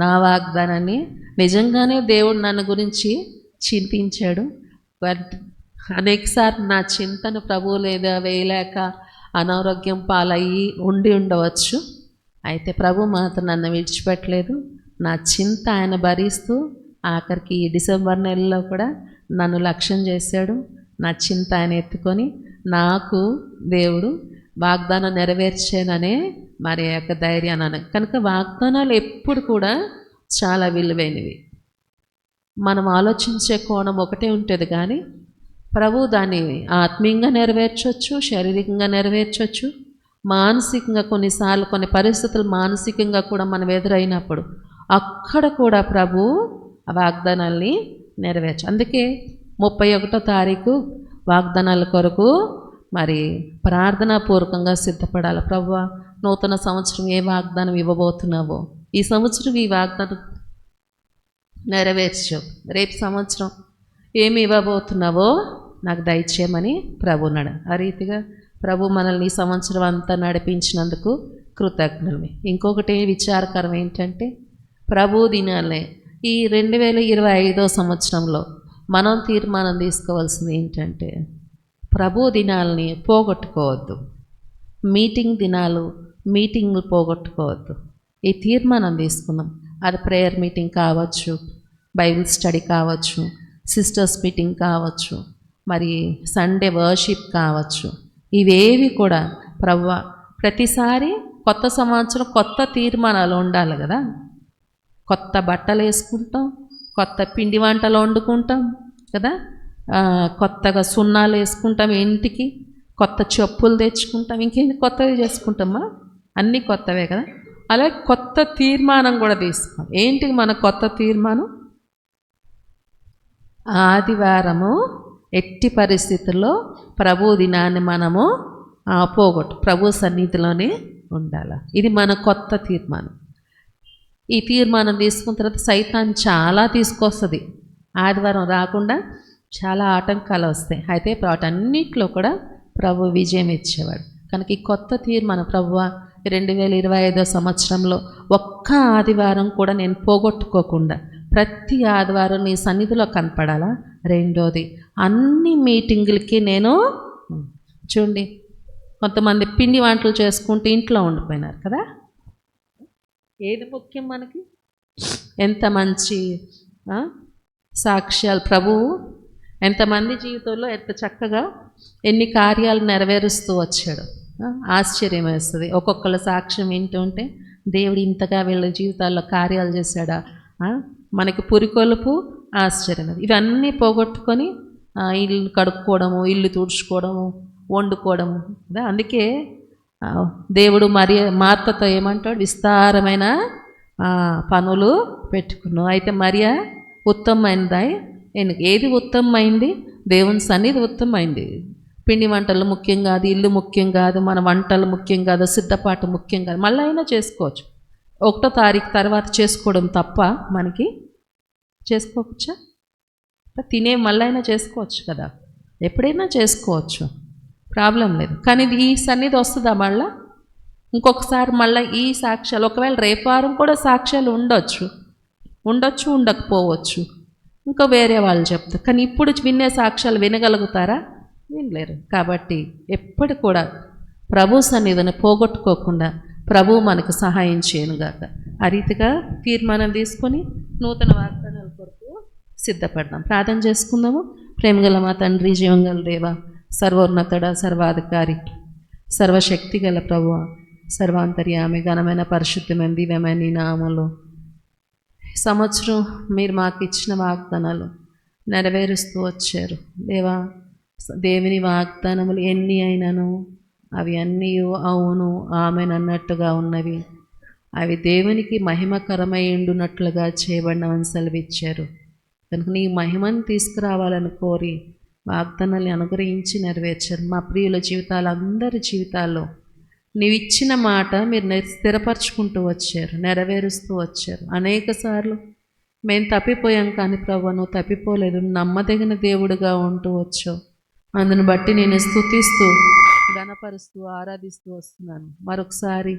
Speaker 1: నా వాగ్దానాన్ని నిజంగానే దేవుడు నన్ను గురించి చింతించాడు. అనేకసార్లు నా చింతను ప్రభువు లేదా వేయలేక అనారోగ్యం పాలయ్యి ఉండవచ్చు. అయితే ప్రభు మాత్రం నన్ను విడిచిపెట్టలేదు. నా చింత ఆయన భరిస్తూ ఆఖరికి ఈ డిసెంబర్ నెలలో కూడా నన్ను లక్ష్యం చేశాడు. నా చింత ఆయన ఎత్తుకొని నాకు దేవుడు వాగ్దానం నెరవేర్చాననే మరి యొక్క ధైర్యాన్ని. కనుక వాగ్దానాలు ఎప్పుడు కూడా చాలా విలువైనవి. మనం ఆలోచించే కోణం ఒకటే ఉంటుంది, కానీ ప్రభు దాన్ని ఆత్మీయంగా నెరవేర్చవచ్చు, శారీరకంగా నెరవేర్చవచ్చు, మానసికంగా కొన్నిసార్లు కొన్ని పరిస్థితులు మానసికంగా కూడా మనం ఎదురైనప్పుడు అక్కడ కూడా ప్రభు ఆ వాగ్దానాల్ని నెరవేర్చు. అందుకే 31వ తారీఖు వాగ్దానాల కొరకు మరి ప్రార్థనాపూర్వకంగా సిద్ధపడాలి. ప్రభువా, నూతన సంవత్సరం ఏ వాగ్దానం ఇవ్వబోతున్నావో ఈ సంవత్సరం ఈ వాగ్దానం నెరవేర్చు. రేపు సంవత్సరం ఏమి ఇవ్వబోతున్నావో నాకు దయచేయమని ప్రభు అన్నాడు. ఆ రీతిగా ప్రభు మనల్ని ఈ సంవత్సరం అంతా నడిపించినందుకు కృతజ్ఞులమే. ఇంకొకటి విచారకరం ఏంటంటే ప్రభు దినాలే ఈ 2025వ సంవత్సరంలో మనం తీర్మానం తీసుకోవాల్సింది ఏంటంటే ప్రభు దినాలని పోగొట్టుకోవద్దు. మీటింగ్లు పోగొట్టుకోవద్దు. ఈ తీర్మానం తీసుకున్నాం. అది ప్రేయర్ మీటింగ్ కావచ్చు, బైబిల్ స్టడీ కావచ్చు, సిస్టర్స్ మీటింగ్ కావచ్చు, మరి సండే వర్షిప్ కావచ్చు. ఇవేవి కూడా ప్రభువా, ప్రతిసారి కొత్త సంవత్సరం కొత్త తీర్మానాలు ఉండాలి కదా. కొత్త బట్టలు వేసుకుంటాం, కొత్త పిండి వంటలు వండుకుంటాం కదా, కొత్తగా సున్నాలు వేసుకుంటాం, ఇంటికి కొత్త చెప్పులు తెచ్చుకుంటాం, ఇంకేంటి కొత్తవి చేసుకుంటామా, అన్నీ కొత్తవే కదా. అలాగే కొత్త తీర్మానం కూడా తీసుకోం. ఏంటి మన కొత్త తీర్మానం? ఆదివారము ఎట్టి పరిస్థితుల్లో ప్రభు దినాన్ని మనము ప్రభు సన్నిధిలోనే ఉండాలి. ఇది మన కొత్త తీర్మానం. ఈ తీర్మానం తీసుకున్న తర్వాత సైతాన్ చాలా తీసుకొస్తుంది. ఆదివారం రాకుండా చాలా ఆటంకాలు వస్తాయి. అయితే వాటన్నిటిలో కూడా ప్రభు విజయం ఇచ్చేవాడు. కనుక ఈ కొత్త తీర్మానం, ప్రభువా 2025వ సంవత్సరంలో ఒక్క ఆదివారం కూడా నేను పోగొట్టుకోకుండా ప్రతి ఆదివారం నీ సన్నిధిలో కనపడాలా. రెండోది, అన్ని మీటింగులకి నేను చూడండి, కొంతమంది పిండి వంటలు చేసుకుంటూ ఇంట్లో ఉండిపోయినారు కదా. ఏది ముఖ్యం మనకి? ఎంత మంచి సాక్ష్యాలు ప్రభువు ఎంతమంది జీవితంలో ఎంత చక్కగా ఎన్ని కార్యాలు నెరవేరుస్తూ వచ్చాడు. ఆశ్చర్యం వేస్తుంది. ఒక్కొక్కళ్ళ సాక్ష్యం వింటుంటే దేవుడు ఇంతగా వీళ్ళ జీవితాల్లో కార్యాలు చేశాడా, మనకి పురికొలుపు, ఆశ్చర్యం. ఇవన్నీ పోగొట్టుకొని ఇల్లు కడుక్కోవడము, ఇల్లు తుడుచుకోవడము, వండుకోవడము కదా. అందుకే దేవుడు మార్తతో ఏమంటాడు, విస్తారమైన పనులు పెట్టుకున్నావు. అయితే మరియ ఉత్తమమైనది. ఏది ఉత్తమమైంది? దేవుని సన్నిధి ఉత్తమమైంది. పిండి వంటలు ముఖ్యం కాదు, ఇల్లు ముఖ్యం కాదు, మన వంటలు ముఖ్యం కాదు, సిద్ధపాటు ముఖ్యం కాదు. మళ్ళీ అయినా చేసుకోవచ్చు. 1వ తారీఖు తర్వాత చేసుకోవడం తప్ప మనకి చేసుకోవచ్చా? తినే మళ్ళీ అయినా చేసుకోవచ్చు కదా, ఎప్పుడైనా చేసుకోవచ్చు, ప్రాబ్లం లేదు. కానీ ఈ సన్నిధి వస్తుందా మళ్ళా? ఇంకొకసారి మళ్ళీ ఈ సాక్ష్యాలు, ఒకవేళ రేపారం కూడా సాక్ష్యాలు ఉండొచ్చు, ఉండకపోవచ్చు, ఇంకా వేరే వాళ్ళు చెప్తారు. కానీ ఇప్పుడు వినే సాక్ష్యాలు వినగలుగుతారా? వినలేరు. కాబట్టి ఎప్పుడు కూడా ప్రభు సన్నిధిని పోగొట్టుకోకుండా ప్రభు మనకు సహాయం చేయనుగాక. ఆ రీతిగా తీర్మానం తీసుకొని నూతన వాగ్దానాల కొరకు సిద్ధపడదాం. ప్రార్థన చేసుకుందాము. ప్రేమగల మా తండ్రి, జీవంగల దేవ, సర్వోన్నతుడ, సర్వాధికారి, సర్వశక్తి గల ప్రభువ, సర్వాంతర్యామి, ఘనమైన పరిశుద్ధమైన దివ్యమైన నీ నామములో సంవత్సరం మీరు మాకు ఇచ్చిన వాగ్దానాలు నెరవేరుస్తూ వచ్చారు దేవా. దేవుని వాగ్దానములు ఎన్ని అయినను అవి అన్నీ అవును ఆమెనన్నట్టుగా ఉన్నవి. అవి దేవునికి మహిమకరమై ఉండునట్లుగా చేయబడినవని సెలవిచ్చారు. కనుక నీ మహిమను తీసుకురావాలని కోరి వాగ్దానాన్ని అనుగ్రహించి నెరవేర్చారు. మా ప్రియుల జీవితాలు, అందరి జీవితాల్లో నీవు ఇచ్చిన మాట మీరు స్థిరపరచుకుంటూ వచ్చారు, నెరవేరుస్తూ వచ్చారు. అనేక సార్లు మేము తప్పిపోయాం, కానీ ప్రభువా నువ్వు తప్పిపోలేదు, నమ్మదగిన దేవుడుగా ఉంటూ వచ్చావు. అందును బట్టి నేను స్తుతిస్తూ, ఘనపరుస్తూ, ఆరాధిస్తూ వస్తున్నాను. మరొకసారి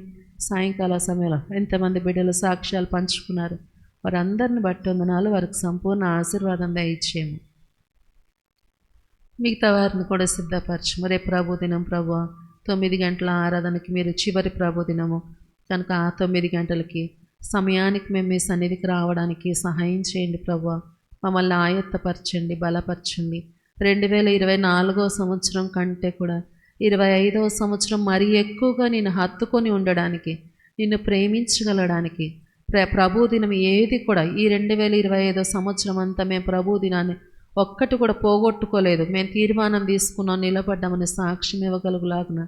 Speaker 1: సాయంకాల సమయంలో ఎంతమంది బిడ్డలు సాక్ష్యాలు పంచుకున్నారు, వారందరిని బట్టి వందనాలు. వారికి సంపూర్ణ ఆశీర్వాదం దయచేయము. మిగతా వారిని కూడా సిద్ధపరచము. రేపు ప్రభు దినం ప్రభువా 9 గంటల ఆరాధనకి మీరు చివరి ప్రభు దినము కనుక ఆ 9 గంటలకి సమయానికి మేము మీ సన్నిధికి రావడానికి సహాయం చేయండి ప్రభువా. మమ్మల్ని ఆయత్తపరచండి, బలపరచండి. 2024వ సంవత్సరం కంటే కూడా 25వ సంవత్సరం మరీ ఎక్కువగా నేను హత్తుకొని ఉండడానికి, నిన్ను ప్రేమించగలడానికి ప్రభు దినం ఏది కూడా ఈ 2025వ సంవత్సరం అంతా మేము ప్రభు దినాన్ని ఒక్కటి కూడా పోగొట్టుకోలేదు. మేము తీర్మానం తీసుకున్నాం, నిలబడ్డామని సాక్ష్యం ఇవ్వగలుగులాగున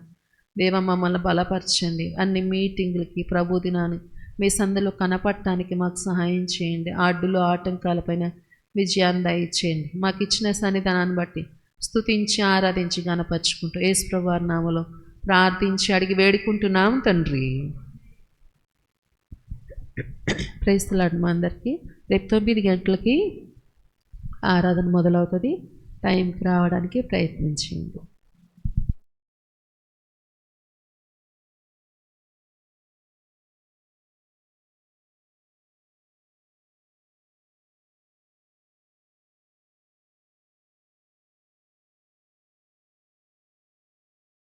Speaker 1: దేవ మమ్మల్ని బలపరచండి. అన్ని మీటింగులకి ప్రభు దినాన్ని మీ సందులో కనపడటానికి మాకు సహాయం చేయండి. అడ్డులు ఆటంకాలపైన విజయాన్ని దయచేయండి. మాకు ఇచ్చిన సన్నిధానాన్ని బట్టి స్తుతించి ఆరాధించి గణపరుచుకుంటూ యేసు ప్రభువారి నామములో ప్రార్థించి అడిగి వేడుకుంటున్నాం తండ్రి. Praise the lord. మా అందరికీ రేపు 9 గంటలకి ఆరాధన మొదలవుతుంది. టైంకి రావడానికి ప్రయత్నించండి.